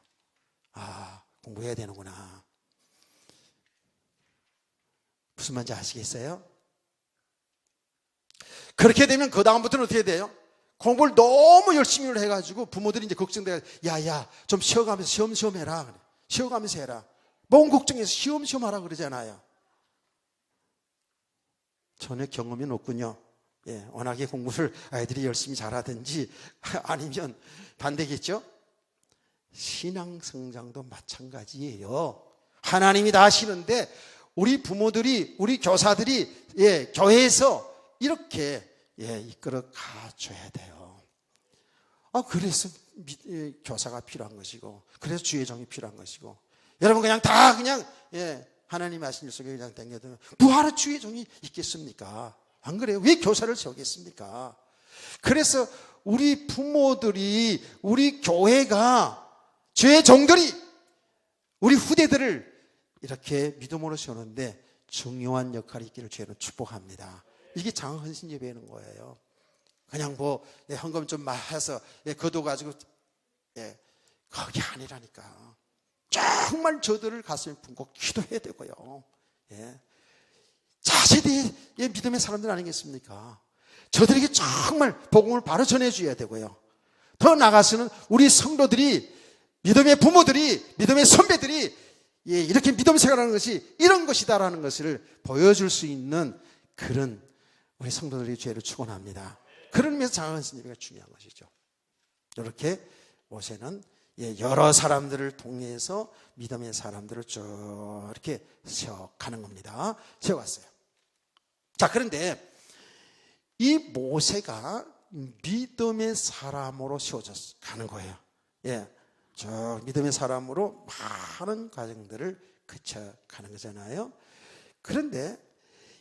아, 공부해야 되는구나. 무슨 말인지 아시겠어요? 그렇게 되면 그 다음부터는 어떻게 돼요? 공부를 너무 열심히 해가지고 부모들이 이제 걱정돼요. 야, 좀 쉬어가면서 시험 해라. 쉬어가면서 해라. 뭔 걱정해서 시험 하라 그러잖아요. 전혀 경험이 없군요. 워낙에 공부를 아이들이 열심히 잘하든지 아니면 반대겠죠? 신앙 성장도 마찬가지예요. 하나님이 다 하시는데 우리 부모들이, 우리 교사들이 교회에서 이렇게 이끌어 가줘야 돼요. 그래서 교사가 필요한 것이고, 그래서 주의 종이 필요한 것이고, 여러분 그냥 다 하나님 하신 일 속에 그냥 댕겨두면 뭐하러 주의 종이 있겠습니까? 안 그래요? 왜 교사를 세우겠습니까? 그래서 우리 부모들이, 우리 교회가, 주의 종들이 우리 후대들을 이렇게 믿음으로 세우는데 중요한 역할이 있기를 주의는 축복합니다. 이게 장헌신 예배하는 거예요. 그냥 헌금 좀 해서 거둬 가지고 그게 아니라니까. 정말 저들을 가슴에 품고 기도해야 되고요. 자세히 믿음의 사람들 아니겠습니까? 저들에게 정말 복음을 바로 전해줘야 되고요. 더 나아가서는 우리 성도들이, 믿음의 부모들이, 믿음의 선배들이 이렇게 믿음 생활하는 것이 이런 것이다라는 것을 보여줄 수 있는 그런 우리 성도들의 죄를 축원합니다. 그런 의미에서 장헌신 예배가 중요한 것이죠. 이렇게 모세는 여러 사람들을 통해서 믿음의 사람들을 쭉 이렇게 세워가는 겁니다. 세워갔어요. 자, 그런데 이 모세가 믿음의 사람으로 세워져 가는 거예요. 예, 저 믿음의 사람으로 많은 과정들을 거쳐가는 거잖아요. 그런데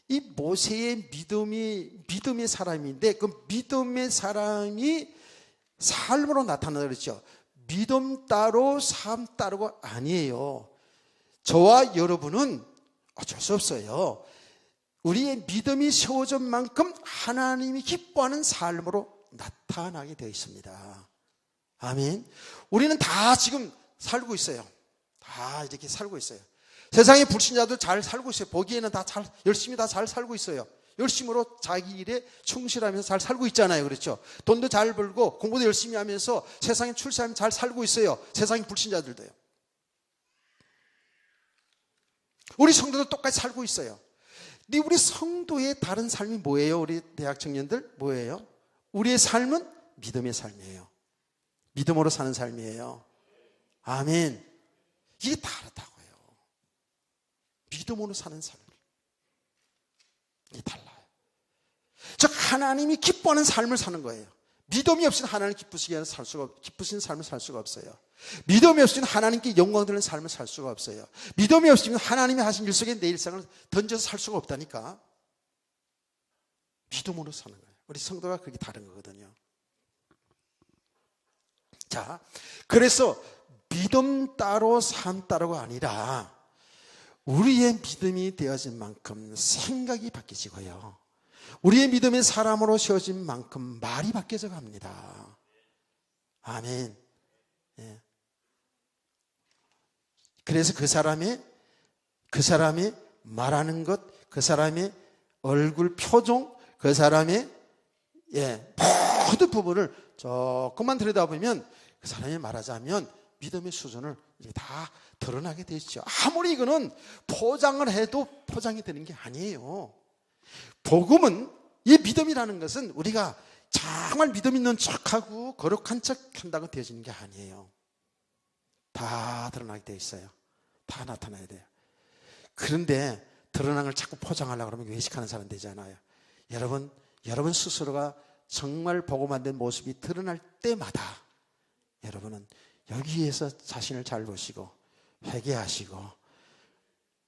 이 모세의 믿음의 사람인데 그 믿음의 사람이 삶으로 나타나다 그랬죠. 믿음 따로 삶 따로가 아니에요. 저와 여러분은 어쩔 수 없어요. 우리의 믿음이 세워진 만큼 하나님이 기뻐하는 삶으로 나타나게 되어 있습니다. 아멘. 우리는 다 지금 살고 있어요. 다 이렇게 살고 있어요. 세상의 불신자도 잘 살고 있어요. 보기에는 다 열심히 다 잘 살고 있어요. 열심으로 자기 일에 충실하면서 잘 살고 있잖아요. 그렇죠? 돈도 잘 벌고 공부도 열심히 하면서 세상에 출세하면 잘 살고 있어요. 세상의 불신자들도요. 우리 성도도 똑같이 살고 있어요. 근데 우리 성도의 다른 삶이 뭐예요? 우리 대학 청년들 뭐예요? 우리의 삶은 믿음의 삶이에요. 믿음으로 사는 삶이에요. 아멘. 이게 다르다고요. 믿음으로 사는 삶. 이게 달라요. 즉 하나님이 기뻐하는 삶을 사는 거예요. 믿음이 없이는 하나님 기쁘신 삶을 살 수가 없어요. 믿음이 없이는 하나님께 영광 드리는 삶을 살 수가 없어요. 믿음이 없이는 하나님이 하신 일 속에 내 일상을 던져서 살 수가 없다니까. 믿음으로 사는 거예요. 우리 성도가 그게 다른 거거든요. 자, 그래서 믿음 따로 삶 따로가 아니라 우리의 믿음이 되어진 만큼 생각이 바뀌지고요. 우리의 믿음의 사람으로 세워진 만큼 말이 바뀌어져 갑니다. 아멘. 예. 그래서 그 사람이 말하는 것, 그 사람의 얼굴 표정, 그 사람의 모든 부분을 조금만 들여다보면 그 사람이 말하자면 믿음의 수준을 다 드러나게 되죠. 아무리 이거는 포장을 해도 포장이 되는 게 아니에요. 복음은, 이 믿음이라는 것은 우리가 정말 믿음 있는 척하고 거룩한 척 한다고 되어지는 게 아니에요. 다 드러나게 되어 있어요. 다 나타나야 돼요. 그런데 드러난 걸 자꾸 포장하려고 그러면 외식하는 사람 되잖아요. 여러분 스스로가 정말 복음 안 된 모습이 드러날 때마다 여러분은 여기에서 자신을 잘 보시고 회개하시고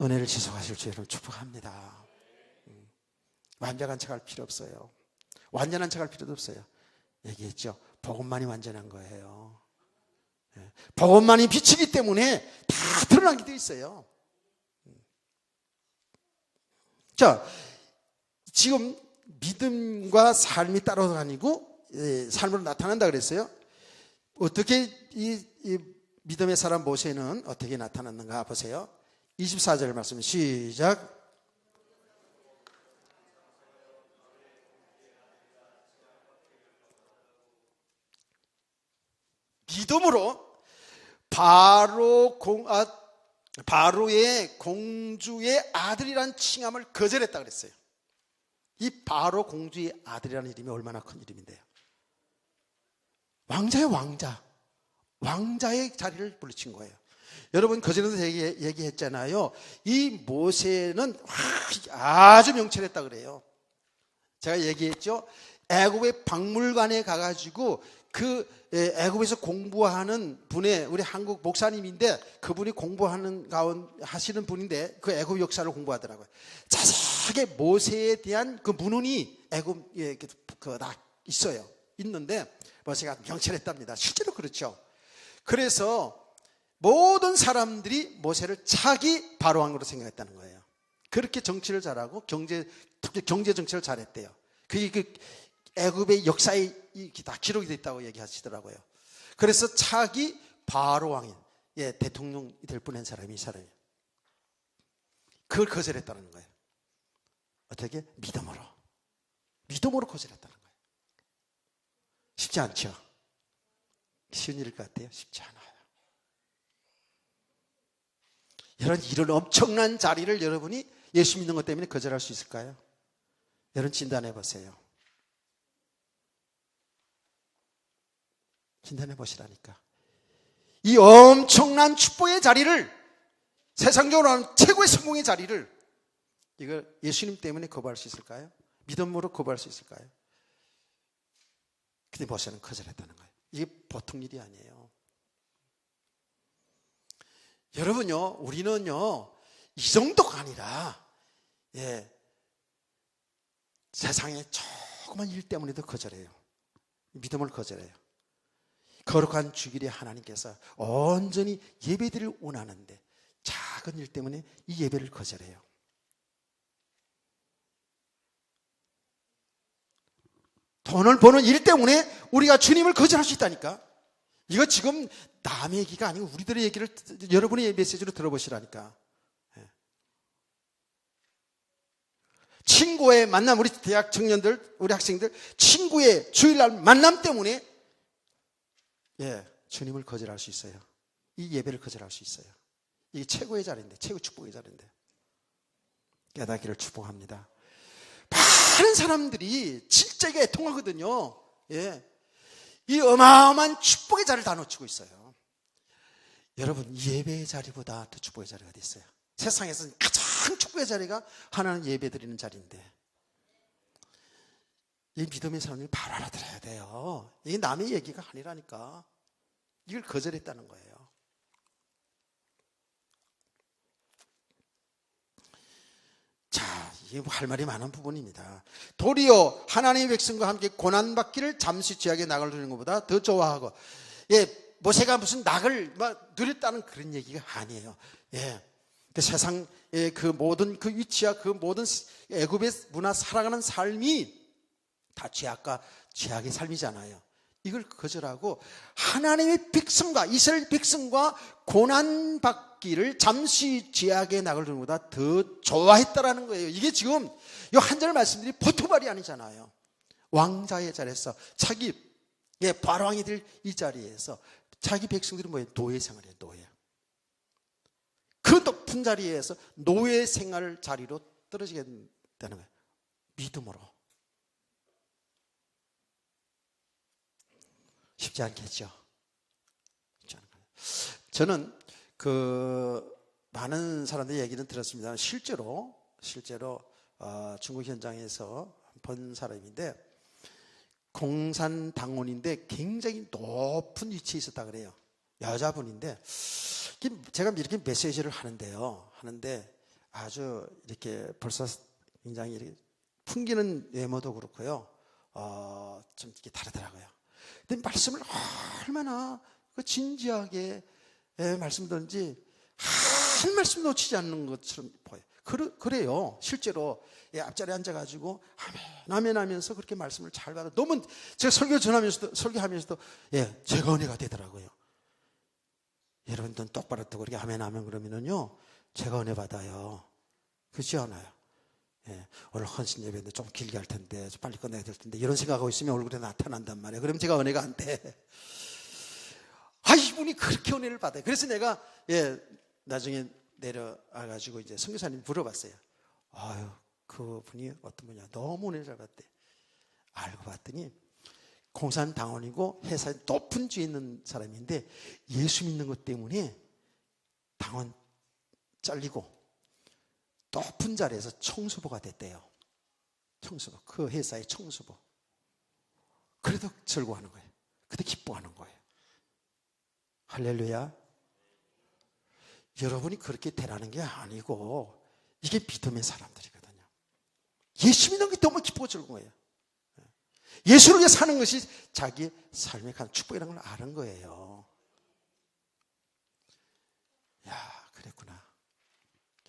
은혜를 지속하실 줄 여러분 축복합니다. 완전한 척할 필요 없어요. 완전한 척할 필요도 없어요. 얘기했죠. 복음만이 완전한 거예요. 복음만이 빛이기 때문에 다 드러나게 돼 있어요. 자, 지금 믿음과 삶이 따로 다니고 삶으로 나타난다 그랬어요. 어떻게 이 믿음의 사람 모세는 어떻게 나타났는가 보세요. 24절 말씀 시작. 믿음으로 바로의 공주의 아들이란 칭함을 거절했다 그랬어요. 이 바로 공주의 아들이라는 이름이 얼마나 큰 이름인데요. 왕자의 왕자의 자리를 물리친 거예요. 여러분 그전에도 얘기했잖아요. 이 모세는 아주 명철했다 그래요. 제가 얘기했죠. 애굽의 박물관에 가가지고 그 애굽에서 공부하는 분의 우리 한국 목사님인데 그분이 하시는 분인데 그 애굽 역사를 공부하더라고요. 자세하게 모세에 대한 그 문헌이 애굽에 다 있어요. 있는데 모세가 명철했답니다. 실제로 그렇죠. 그래서 모든 사람들이 모세를 차기 바로왕으로 생각했다는 거예요. 그렇게 정치를 잘하고 특히 경제 정치를 잘했대요. 그게 그 애굽의 역사에 다 기록이 됐다고 얘기하시더라고요. 그래서 차기 바로왕인 대통령이 될 뻔한 사람이 이 사람이에요. 그걸 거절했다는 거예요. 어떻게? 믿음으로 거절했다는 거예요. 쉽지 않죠? 쉬운 일일 것 같아요? 쉽지 않아요. 여러분 이런 엄청난 자리를 여러분이 예수 믿는 것 때문에 거절할 수 있을까요? 여러분 진단해 보세요. 진단해 보시라니까. 이 엄청난 축복의 자리를, 세상적으로 하면 최고의 성공의 자리를 이걸 예수님 때문에 거부할 수 있을까요? 믿음으로 거부할 수 있을까요? 근데 모세는 거절했다는 거예요. 이게 보통 일이 아니에요. 여러분요, 우리는요, 이 정도가 아니라, 세상의 조그만 일 때문에도 거절해요. 믿음을 거절해요. 거룩한 주길에 하나님께서 온전히 예배드리를 원하는데 작은 일 때문에 이 예배를 거절해요. 돈을 버는 일 때문에 우리가 주님을 거절할 수 있다니까. 이거 지금 남의 얘기가 아니고 우리들의 얘기를 여러분의 메시지로 들어보시라니까. 친구의 만남, 우리 대학 청년들, 우리 학생들, 친구의 주일날 만남 때문에 주님을 거절할 수 있어요. 이 예배를 거절할 수 있어요. 이게 최고의 자리인데, 최고 축복의 자리인데. 깨닫기를 축복합니다. 많은 사람들이 진짜 이게 애통하거든요. 이 어마어마한 축복의 자리를 다 놓치고 있어요. 여러분, 예배의 자리보다 더 축복의 자리가 어디 있어요? 세상에서 가장 축복의 자리가 하나는 예배 드리는 자리인데, 이 믿음의 사람들이 바로 알아들어야 돼요. 이게 남의 얘기가 아니라니까. 이걸 거절했다는 거예요. 자, 이게 할 말이 많은 부분입니다. 도리어 하나님의 백성과 함께 고난받기를 잠시 죄악의 낙을 누리는 것보다 더 좋아하고, 모세가 무슨 낙을 누렸다는 그런 얘기가 아니에요. 그 세상의 그 모든 그 위치와 그 모든 애굽의 문화 살아가는 삶이 다 죄악과 죄악의 삶이잖아요. 이걸 거절하고 하나님의 백성과 이스라엘 백성과 고난받기를 잠시 죄악의 낙을 누리는 것보다 더 좋아했다라는 거예요. 이게 지금 이 한 절 말씀들이 보통 말이 아니잖아요. 왕자의 자리에서 자기 바로왕이 될 이 자리에서 자기 백성들이 뭐예요? 노예 생활이에요. 노예. 그 높은 자리에서 노예 생활 자리로 떨어지게 된다는 거예요. 믿음으로. 쉽지 않겠죠. 쉽지 않은 거예요. 저는 많은 사람들의 얘기는 들었습니다. 실제로 중국 현장에서 본 사람인데, 공산당원인데 굉장히 높은 위치에 있었다 그래요. 여자분인데, 제가 이렇게 메시지를 하는데 아주 이렇게 벌써 굉장히 이렇게 풍기는 외모도 그렇고요. 좀 이렇게 다르더라고요. 근데 말씀을 얼마나 진지하게 말씀드는지 한 말씀 놓치지 않는 것처럼 보여요. 그래요. 실제로 앞자리에 앉아가지고 아멘 하면서 그렇게 말씀을 잘 받아. 너무 제가 설교하면서도 제가 은혜가 되더라고요. 여러분들은 똑바로 뜨고 그렇게 아멘 그러면은요, 제가 은혜 받아요. 그렇지 않아요? 오늘 헌신 예배인데 좀 길게 할 텐데, 좀 빨리 끝내야 될 텐데, 이런 생각하고 있으면 얼굴에 나타난단 말이에요. 그럼 제가 은혜가 안 돼. 이분이 그렇게 은혜를 받아요. 그래서 내가, 나중에 내려와가지고 이제 선교사님 물어봤어요. 그분이 어떤 분이야? 너무 은혜를 잘 받대. 알고 봤더니, 공산당원이고 회사에 높은 지에 있는 사람인데 예수 믿는 것 때문에 당원 잘리고 높은 자리에서 청수보가 됐대요. 청수보. 그 회사의 청수보. 그래도 즐거워하는 거예요. 그래도 기뻐하는 거예요. 할렐루야. 여러분이 그렇게 되라는 게 아니고 이게 믿음의 사람들이거든요. 예수 믿는 게 너무 기쁘고 즐거운 거예요. 예수를 위해 사는 것이 자기의 삶의 간 축복이라는 걸 아는 거예요. 그랬구나.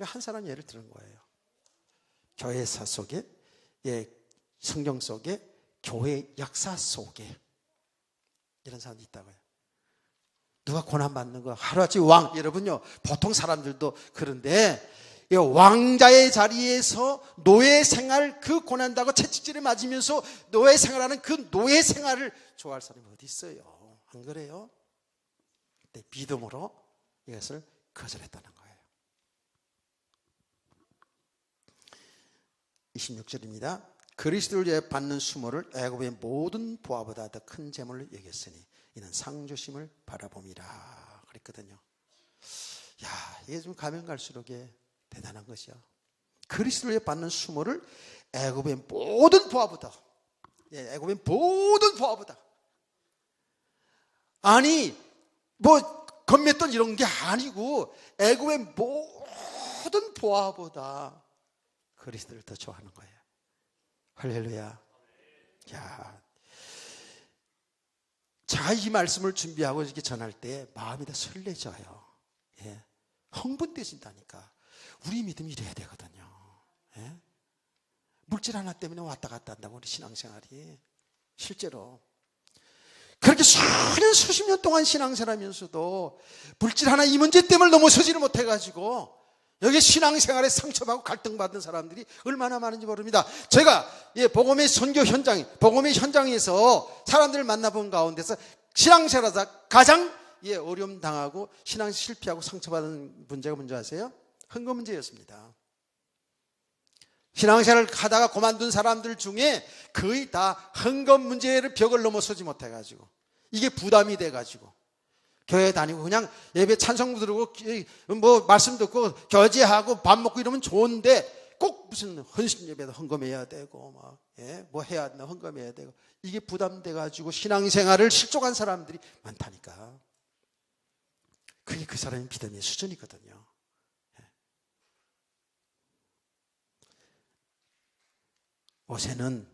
한 사람 예를 들은 거예요. 교회사 속에, 성경 속에, 교회 역사 속에 이런 사람이 있다고요. 누가 고난받는 거 하루아침에 여러분요, 보통 사람들도 그런데 왕자의 자리에서 노예 생활, 그 고난다고 채찍질을 맞으면서 노예 생활하는 그 노예 생활을 좋아할 사람이 어디 있어요? 안 그래요? 근데 믿음으로 이것을 거절했다는 거예요. 26절입니다. 그리스도를 위해 받는 수모를 애굽의 모든 보화보다 더 큰 재물을 여겼으니 이는 상주심을 바라봄이라 그랬거든요. 이게 좀 가면 갈수록 대단한 것이요. 그리스도를 위해 받는 수모를 애굽의 모든 보화보다, 애굽의 모든 보화보다 아니 뭐 건맸던 이런 게 아니고 애굽의 모든 보화보다 그리스도를 더 좋아하는 거예요. 할렐루야. 야, 제가 이 말씀을 준비하고 이렇게 전할 때 마음이 다 설레져요. 예. 흥분되신다니까. 우리 믿음이 이래야 되거든요. 예? 물질 하나 때문에 왔다 갔다 한다고 우리 신앙생활이 실제로 그렇게 수년 수십 년 동안 신앙생활하면서도 물질 하나 이 문제 때문에 넘어서지를 못해가지고 여기 신앙생활에 상처받고 갈등받은 사람들이 얼마나 많은지 모릅니다. 제가 복음의 선교 현장, 복음의 현장에서 사람들을 만나본 가운데서 신앙생활하다 가장 어려움 당하고 신앙 실패하고 상처받은 문제가 뭔지 아세요? 헌금 문제였습니다. 신앙생활을 하다가 그만둔 사람들 중에 거의 다 헌금 문제를 벽을 넘어서지 못해가지고 이게 부담이 돼가지고 교회 다니고 그냥 예배 찬송 들으고 뭐 말씀 듣고 교제하고 밥 먹고 이러면 좋은데 꼭 무슨 헌신 예배도 헌금해야 되고 뭐 해야 되나 헌금해야 되고 이게 부담돼가지고 신앙생활을 실족한 사람들이 많다니까. 그게 그 사람의 믿음의 수준이거든요. 모세는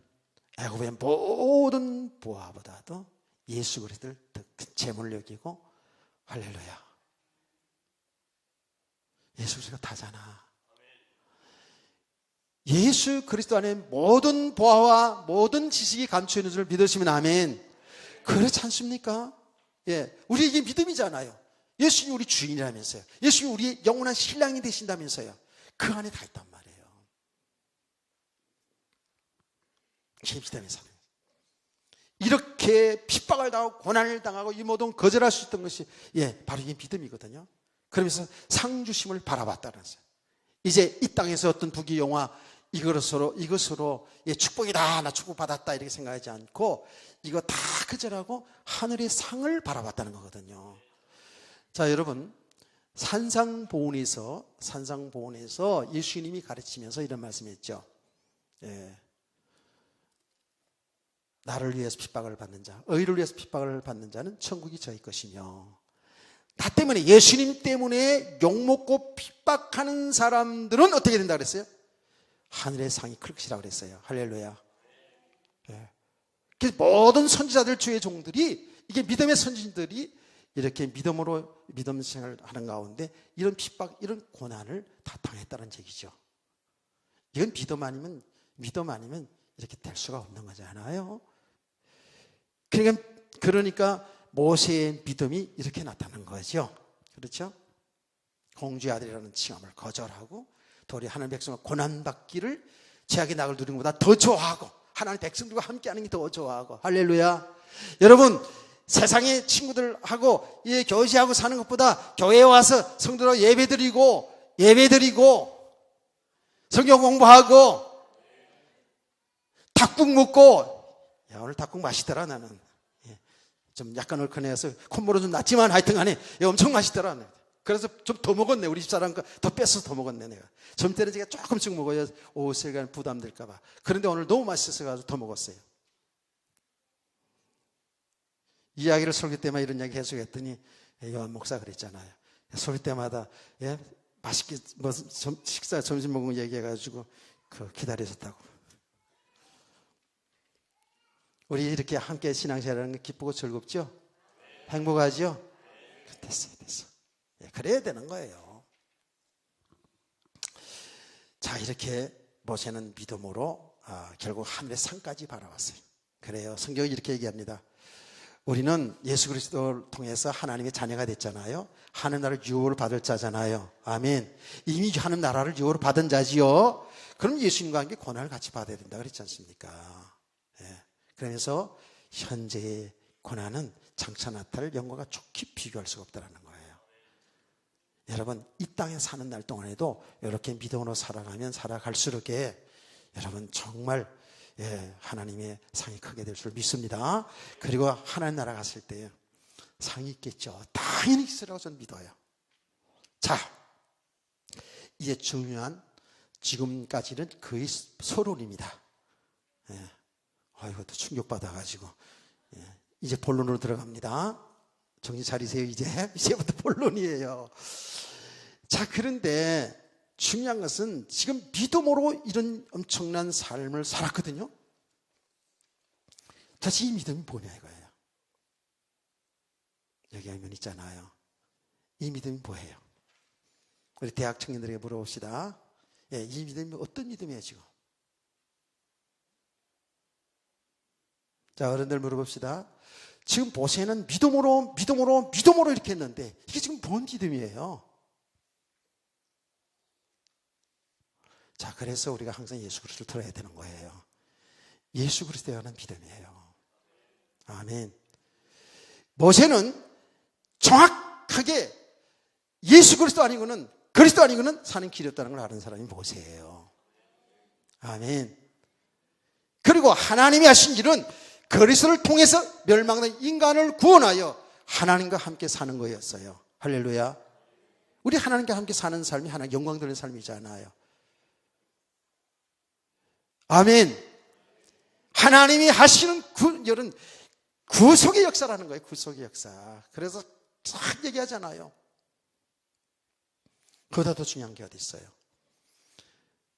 애굽의 모든 보화보다도 예수 그리스도를 더 큰 재물로 여기고 할렐루야. 예수 그리스도가 다잖아. 예수 그리스도 안에 모든 보화와 모든 지식이 감추어 있는 줄 믿으시면 아멘. 그렇지 않습니까? 예, 우리 이게 믿음이잖아요. 예수님이 우리 주인이라면서요. 예수님이 우리의 영원한 신랑이 되신다면서요. 그 안에 다 있단 말이에요. 이게 믿음의 삶이에요. 이렇게 핍박을 당하고 고난을 당하고 이 모든 거절할 수 있던 것이 바로 이게 믿음이거든요. 그러면서 상주심을 바라봤다는 거예요. 이제 이 땅에서 어떤 부귀 영화 이것으로 축복이다, 나 축복받았다 이렇게 생각하지 않고 이거 다 거절하고 하늘의 상을 바라봤다는 거거든요. 자, 여러분, 산상보훈에서 예수님이 가르치면서 이런 말씀했죠. 나를 위해서 핍박을 받는 자, 의를 위해서 핍박을 받는 자는 천국이 저희 것이며, 나 때문에, 예수님 때문에 욕먹고 핍박하는 사람들은 어떻게 된다 그랬어요? 하늘의 상이 클 것이라고 그랬어요. 할렐루야. 그래서 모든 선지자들, 주의 종들이, 이게 믿음의 선지자들이 이렇게 믿음 생활을 하는 가운데 이런 핍박, 이런 고난을 다 당했다는 얘기죠. 이건 믿음 아니면 이렇게 될 수가 없는 거잖아요. 그러니까 모세의 믿음이 이렇게 나타난 거죠. 그렇죠? 공주의 아들이라는 칭함을 거절하고 도리어 하나님 백성과 고난받기를 죄악의 낙을 누리는 것보다 더 좋아하고 하나님 백성들과 함께하는 게 더 좋아하고. 할렐루야. 여러분, 세상의 친구들하고 교제하고 사는 것보다 교회에 와서 성도로 예배드리고 성경 공부하고 닭국 먹고, 오늘 닭국 맛있더라. 나는 좀 약간 얼큰해서 콧물은 좀 났지만 하여튼 간에 엄청 맛있더라. 그래서 좀 더 먹었네. 우리 집사람과 더 뺏어서 더 먹었네. 내가 전 때는 제가 조금씩 먹어야 오후세간 부담될까 봐. 그런데 오늘 너무 맛있어서 더 먹었어요. 이야기를 설교 때마다 이런 이야기 해주겠더니 요한 목사 그랬잖아요. 설교 때마다 맛있게 식사 점심 먹은 거 얘기해가지고 기다리셨다고. 우리 이렇게 함께 신앙생활하는 게 기쁘고 즐겁죠? 행복하죠? 됐어. 그래야 되는 거예요. 자, 이렇게 모세는 믿음으로 결국 하늘의 상까지 바라봤어요. 그래요. 성경이 이렇게 얘기합니다. 우리는 예수 그리스도를 통해서 하나님의 자녀가 됐잖아요. 하늘 나라를 유업을 받을 자잖아요. 아멘. 이미 하늘 나라를 유업을 받은 자지요. 그럼 예수님과 함께 고난을 같이 받아야 된다 그랬지 않습니까? 그러면서 현재의 고난은 장차 나타날 영광과 좋게 비교할 수가 없다는 거예요. 여러분, 이 땅에 사는 날 동안에도 이렇게 믿음으로 살아갈수록 여러분 정말 하나님의 상이 크게 될 줄 믿습니다. 그리고 하나님 나라 갔을 때 상이 있겠죠. 당연히 있으라고 저는 믿어요. 자, 이제 중요한, 지금까지는 거의 서론입니다. 이것도 충격받아가지고 이제 본론으로 들어갑니다. 정신 차리세요. 이제부터 본론이에요. 자, 그런데 중요한 것은 지금 믿음으로 이런 엄청난 삶을 살았거든요. 다시 이 믿음이 뭐냐 이거예요. 여기 하면 있잖아요. 이 믿음이 뭐예요? 우리 대학 청년들에게 물어봅시다. 예, 이 믿음이 어떤 믿음이에요 지금? 자, 어른들 물어봅시다. 지금 모세는 믿음으로 이렇게 했는데 이게 지금 뭔 믿음이에요? 자, 그래서 우리가 항상 예수 그리스도를 들어야 되는 거예요. 예수 그리스도에 관한 믿음이에요. 아멘. 모세는 정확하게 예수 그리스도 아니고는 사는 길이 없다는 걸 아는 사람이 모세예요. 아멘. 그리고 하나님이 하신 길은 그리스도를 통해서 멸망된 인간을 구원하여 하나님과 함께 사는 거였어요. 할렐루야. 우리 하나님과 함께 사는 삶이 하나님 영광 돌리는 삶이잖아요. 아멘. 하나님이 하시는 이런 구속의 역사라는 거예요. 구속의 역사. 그래서 쫙 얘기하잖아요. 그보다 더 중요한 게 어디 있어요?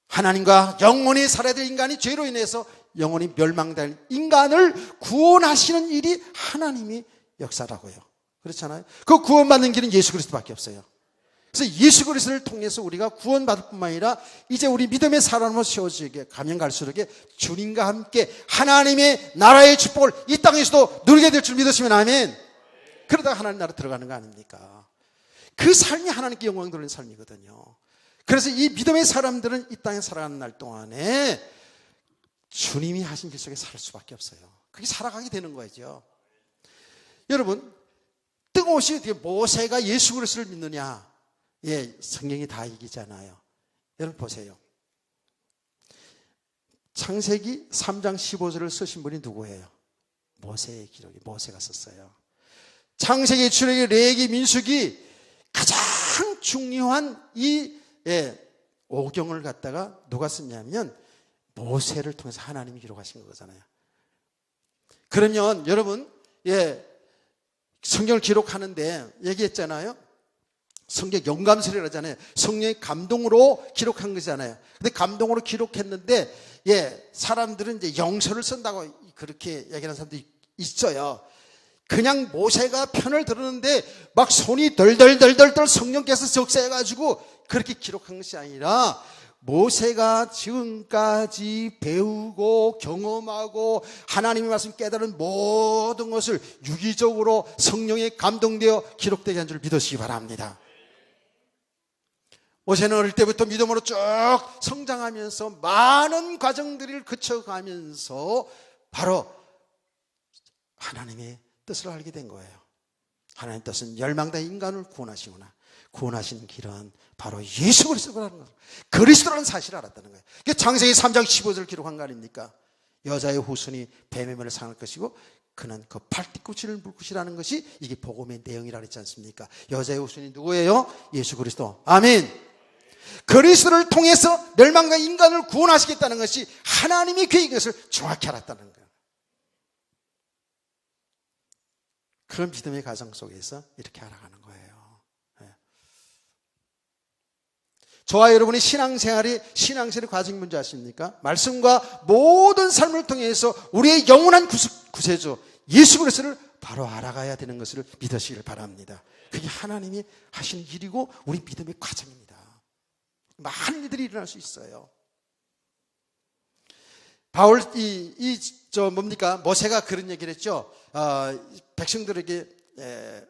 하나님과 영원히 살아야 될 인간이 죄로 인해서 영원히 멸망될 인간을 구원하시는 일이 하나님이 역사라고요. 그렇잖아요. 그 구원받는 길은 예수 그리스도밖에 없어요. 그래서 예수 그리스도를 통해서 우리가 구원받을 뿐만 아니라 이제 우리 믿음의 사람으로 세워지게 가면 갈수록 주님과 함께 하나님의 나라의 축복을 이 땅에서도 누리게 될 줄 믿으시면 아멘. 그러다가 하나님 나라 들어가는 거 아닙니까? 그 삶이 하나님께 영광 돌리는 삶이거든요. 그래서 이 믿음의 사람들은 이 땅에 살아가는 날 동안에 주님이 하신 길 속에 살 수밖에 없어요. 그게 살아가게 되는 거죠. 여러분, 뜬금없이 모세가 예수 그리스도를 믿느냐? 예, 성경이 다 얘기잖아요. 여러분 보세요. 창세기 3장 15절을 쓰신 분이 누구예요? 모세의 기록이 모세가 썼어요. 창세기, 출애굽기, 레위기, 민수기 가장 중요한 이 오경을 갖다가 누가 썼냐면 모세를 통해서 하나님이 기록하신 거잖아요. 그러면 여러분, 성경을 기록하는데 얘기했잖아요. 성경 영감서라고 하잖아요. 성령의 감동으로 기록한 거잖아요. 근데 감동으로 기록했는데, 사람들은 이제 영서를 쓴다고 그렇게 얘기하는 사람도 있어요. 그냥 모세가 편을 들었는데 막 손이 덜덜덜덜 성령께서 적세해가지고 그렇게 기록한 것이 아니라 모세가 지금까지 배우고 경험하고 하나님의 말씀 깨달은 모든 것을 유기적으로 성령에 감동되어 기록되게 한 줄 믿으시기 바랍니다. 모세는 어릴 때부터 믿음으로 쭉 성장하면서 많은 과정들을 거쳐가면서 바로 하나님의 뜻을 알게 된 거예요. 하나님의 뜻은 멸망된 인간을 구원하시구나. 구원하시는 길은 바로 예수 그리스도라는 거예요. 그리스도라는 사실을 알았다는 거예요. 창세기 3장 15절을 기록한 거 아닙니까? 여자의 후손이 뱀의 면을 상할 것이고 그는 그 팔띠꾸치를 물 것이라는 것이 이게 복음의 내용이라 그랬지 않습니까? 여자의 후손이 누구예요? 예수 그리스도. 아멘. 그리스도를 통해서 멸망과 인간을 구원하시겠다는 것이 하나님이 계획인 것을 정확히 알았다는 거예요. 그런 믿음의 가정 속에서 이렇게 알아가는 거예요. 저와 여러분이 신앙생활의 과정이 뭔지 아십니까? 말씀과 모든 삶을 통해서 우리의 영원한 구세주 예수 그리스도를 바로 알아가야 되는 것을 믿으시길 바랍니다. 그게 하나님이 하시는 일이고 우리 믿음의 과정입니다. 많은 일들이 일어날 수 있어요. 바울 모세가 그런 얘기를 했죠. 백성들에게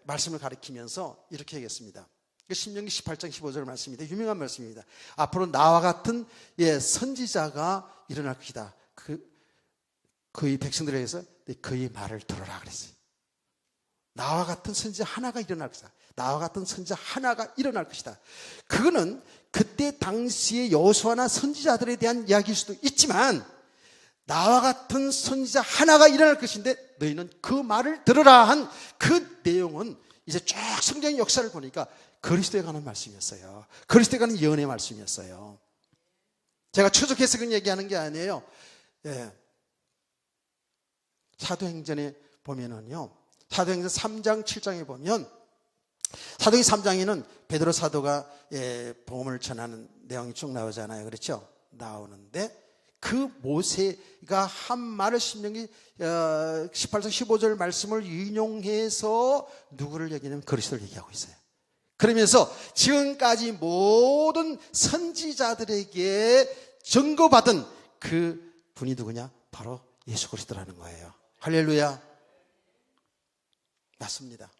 말씀을 가르치면서 이렇게 얘기했습니다. 신명기 18장 15절 말씀입니다. 유명한 말씀입니다. 앞으로 나와 같은 선지자가 일어날 것이다. 그의 백성들에게서 그의 말을 들어라 그랬어요. 나와 같은 선지자 하나가 일어날 것이다. 나와 같은 선지자 하나가 일어날 것이다. 그거는 그때 당시의 여호수아나 선지자들에 대한 이야기일 수도 있지만 나와 같은 선지자 하나가 일어날 것인데 너희는 그 말을 들으라 한 그 내용은 이제 쭉 성경의 역사를 보니까 그리스도에 관한 말씀이었어요. 그리스도에 관한 예언의 말씀이었어요. 제가 추적해서 그런 얘기하는 게 아니에요. 사도행전에 보면은요, 사도행전 3장 7장에 보면 사도행전 3장에는 베드로 사도가 복음을 전하는 내용이 쭉 나오잖아요. 그렇죠? 나오는데 그 모세가 한 말을 신명기 18장 15절 말씀을 인용해서 누구를 얘기하냐면 그리스도를 얘기하고 있어요. 그러면서 지금까지 모든 선지자들에게 증거받은 그 분이 누구냐? 바로 예수 그리스도라는 거예요. 할렐루야. 맞습니다.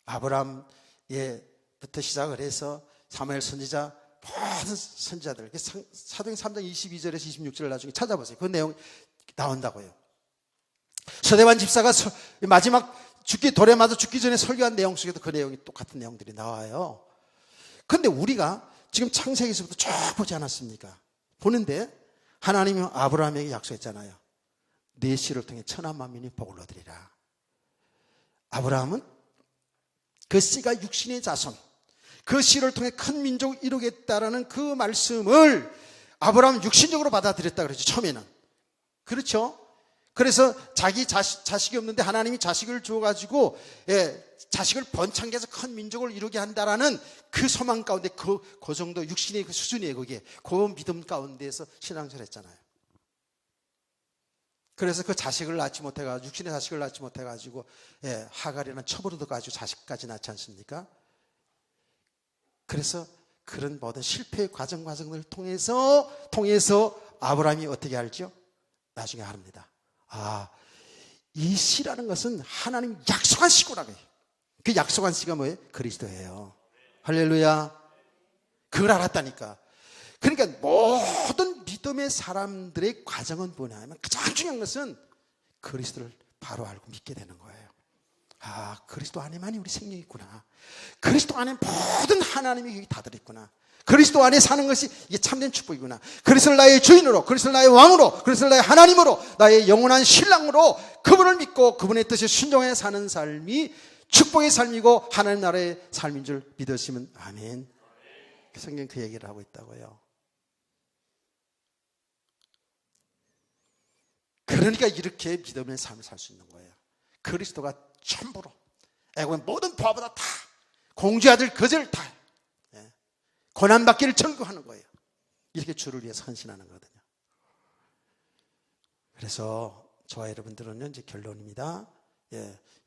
아브라함부터 시작을 해서 사무엘 선지자, 모든 선지자들, 사도행전 3장 22절에서 26절을 나중에 찾아보세요. 그 내용 나온다고요. 서대반 집사가 마지막 돌에 맞아 죽기 전에 설교한 내용 속에도 그 내용이 똑같은 내용들이 나와요. 그런데 우리가 지금 창세기에서부터 쭉 보지 않았습니까? 보는데 하나님이 아브라함에게 약속했잖아요. 네 씨를 통해 천하 만민이 복을 얻으리라. 아브라함은 그 씨가 육신의 자손, 그 씨를 통해 큰 민족을 이루겠다라는 그 말씀을 아브라함은 육신적으로 받아들였다 그러죠. 처음에는. 그렇죠? 그래서 자기 자식이 없는데 하나님이 자식을 주어가지고 자식을 번창케 해서 큰 민족을 이루게 한다라는 그 소망 가운데 그 정도 육신의 그 수준이에요. 그게 그 믿음 가운데에서 신앙생활을 했잖아요. 그래서 그 자식을 낳지 못해가지고 육신의 자식을 낳지 못해가지고 하갈이라는 첩으로도 가지고 자식까지 낳지 않습니까? 그래서 그런 모든 실패의 과정을 통해서 아브라함이 어떻게 알죠? 나중에 합니다. 이 씨라는 것은 하나님 약속한 씨구나. 그 약속한 씨가 뭐예요? 그리스도예요. 할렐루야. 그걸 알았다니까. 그러니까 모든 믿음의 사람들의 과정은 뭐냐면 가장 중요한 것은 그리스도를 바로 알고 믿게 되는 거예요. 그리스도 안에만이 우리 생명이 있구나. 그리스도 안에 모든 하나님의 계획이 다 들어있구나. 그리스도 안에 사는 것이 이게 참된 축복이구나. 그리스도를 나의 주인으로, 그리스도를 나의 왕으로, 그리스도를 나의 하나님으로, 나의 영원한 신랑으로 그분을 믿고 그분의 뜻에 순종해 사는 삶이 축복의 삶이고 하나님 나라의 삶인 줄 믿으시면 아멘. 성경 그 얘기를 하고 있다고요. 그러니까 이렇게 믿음의 삶을 살 수 있는 거예요. 그리스도가 전부로 애굽의 모든 부하보다 다 공주의 아들 거절 다 고난받기를 청구하는 거예요. 이렇게 주를 위해서 헌신하는 거거든요. 그래서 저와 여러분들은요, 이제 결론입니다.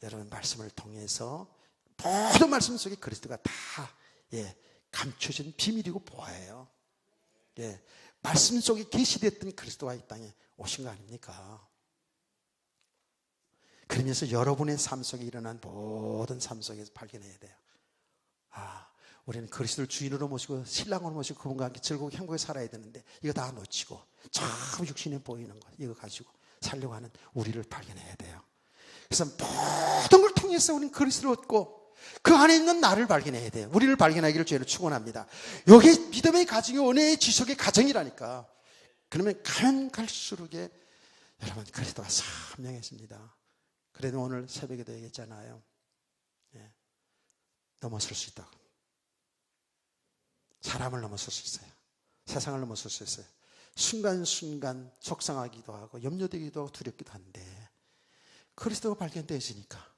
여러분 말씀을 통해서 모든 말씀 속에 그리스도가 다 감춰진 비밀이고 보아예요. 말씀 속에 계시됐던 그리스도가 이 땅에 오신 거 아닙니까? 그러면서 여러분의 삶 속에 일어난 모든 삶 속에서 발견해야 돼요. 우리는 그리스도를 주인으로 모시고 신랑으로 모시고 그분과 함께 즐겁게 행복하게 살아야 되는데 이거 다 놓치고 참 육신에 보이는 것 이거 가지고 살려고 하는 우리를 발견해야 돼요. 그래서 모든 걸 통해서 우리는 그리스도를 얻고 그 안에 있는 나를 발견해야 돼요. 우리를 발견하기를 주의를 축원합니다. 이게 믿음의 가정이 은혜의 지속의 가정이라니까. 그러면 가면 갈수록 여러분 그리스도가 선명해집니다. 그래도 오늘 새벽에도 얘기했잖아요. 넘어설 수 있다고. 사람을 넘어설 수 있어요. 세상을 넘어설 수 있어요. 순간순간 속상하기도 하고 염려되기도 하고 두렵기도 한데 그리스도가 발견되어지니까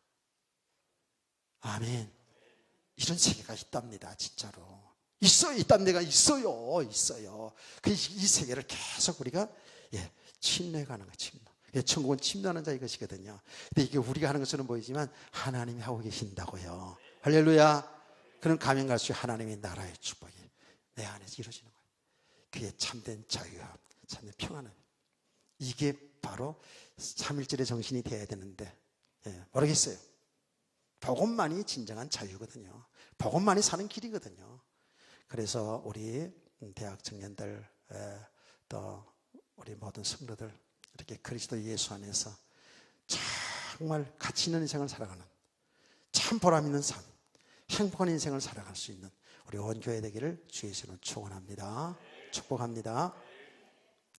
아멘. 이런 세계가 있답니다. 진짜로 있어요. 있단 데가 있어요. 이 세계를 계속 우리가 침노해가는 거예요. 침노. 천국은 침노하는 자의 것이거든요. 근데 이게 우리가 하는 것으로는 보이지만 하나님이 하고 계신다고요. 할렐루야. 그런 가면 갈수록 하나님의 나라의 축복이 내 안에서 이루어지는 거예요. 그게 참된 자유와 참된 평안은 이게 바로 3.1절의 정신이 되어야 되는데 모르겠어요. 복음만이 진정한 자유거든요. 복음만이 사는 길이거든요. 그래서 우리 대학 청년들 또 우리 모든 성도들 이렇게 그리스도 예수 안에서 정말 가치 있는 인생을 살아가는 참 보람 있는 삶, 행복한 인생을 살아갈 수 있는 우리 온 교회 되기를 주의 이름으로 축원합니다. 축복합니다.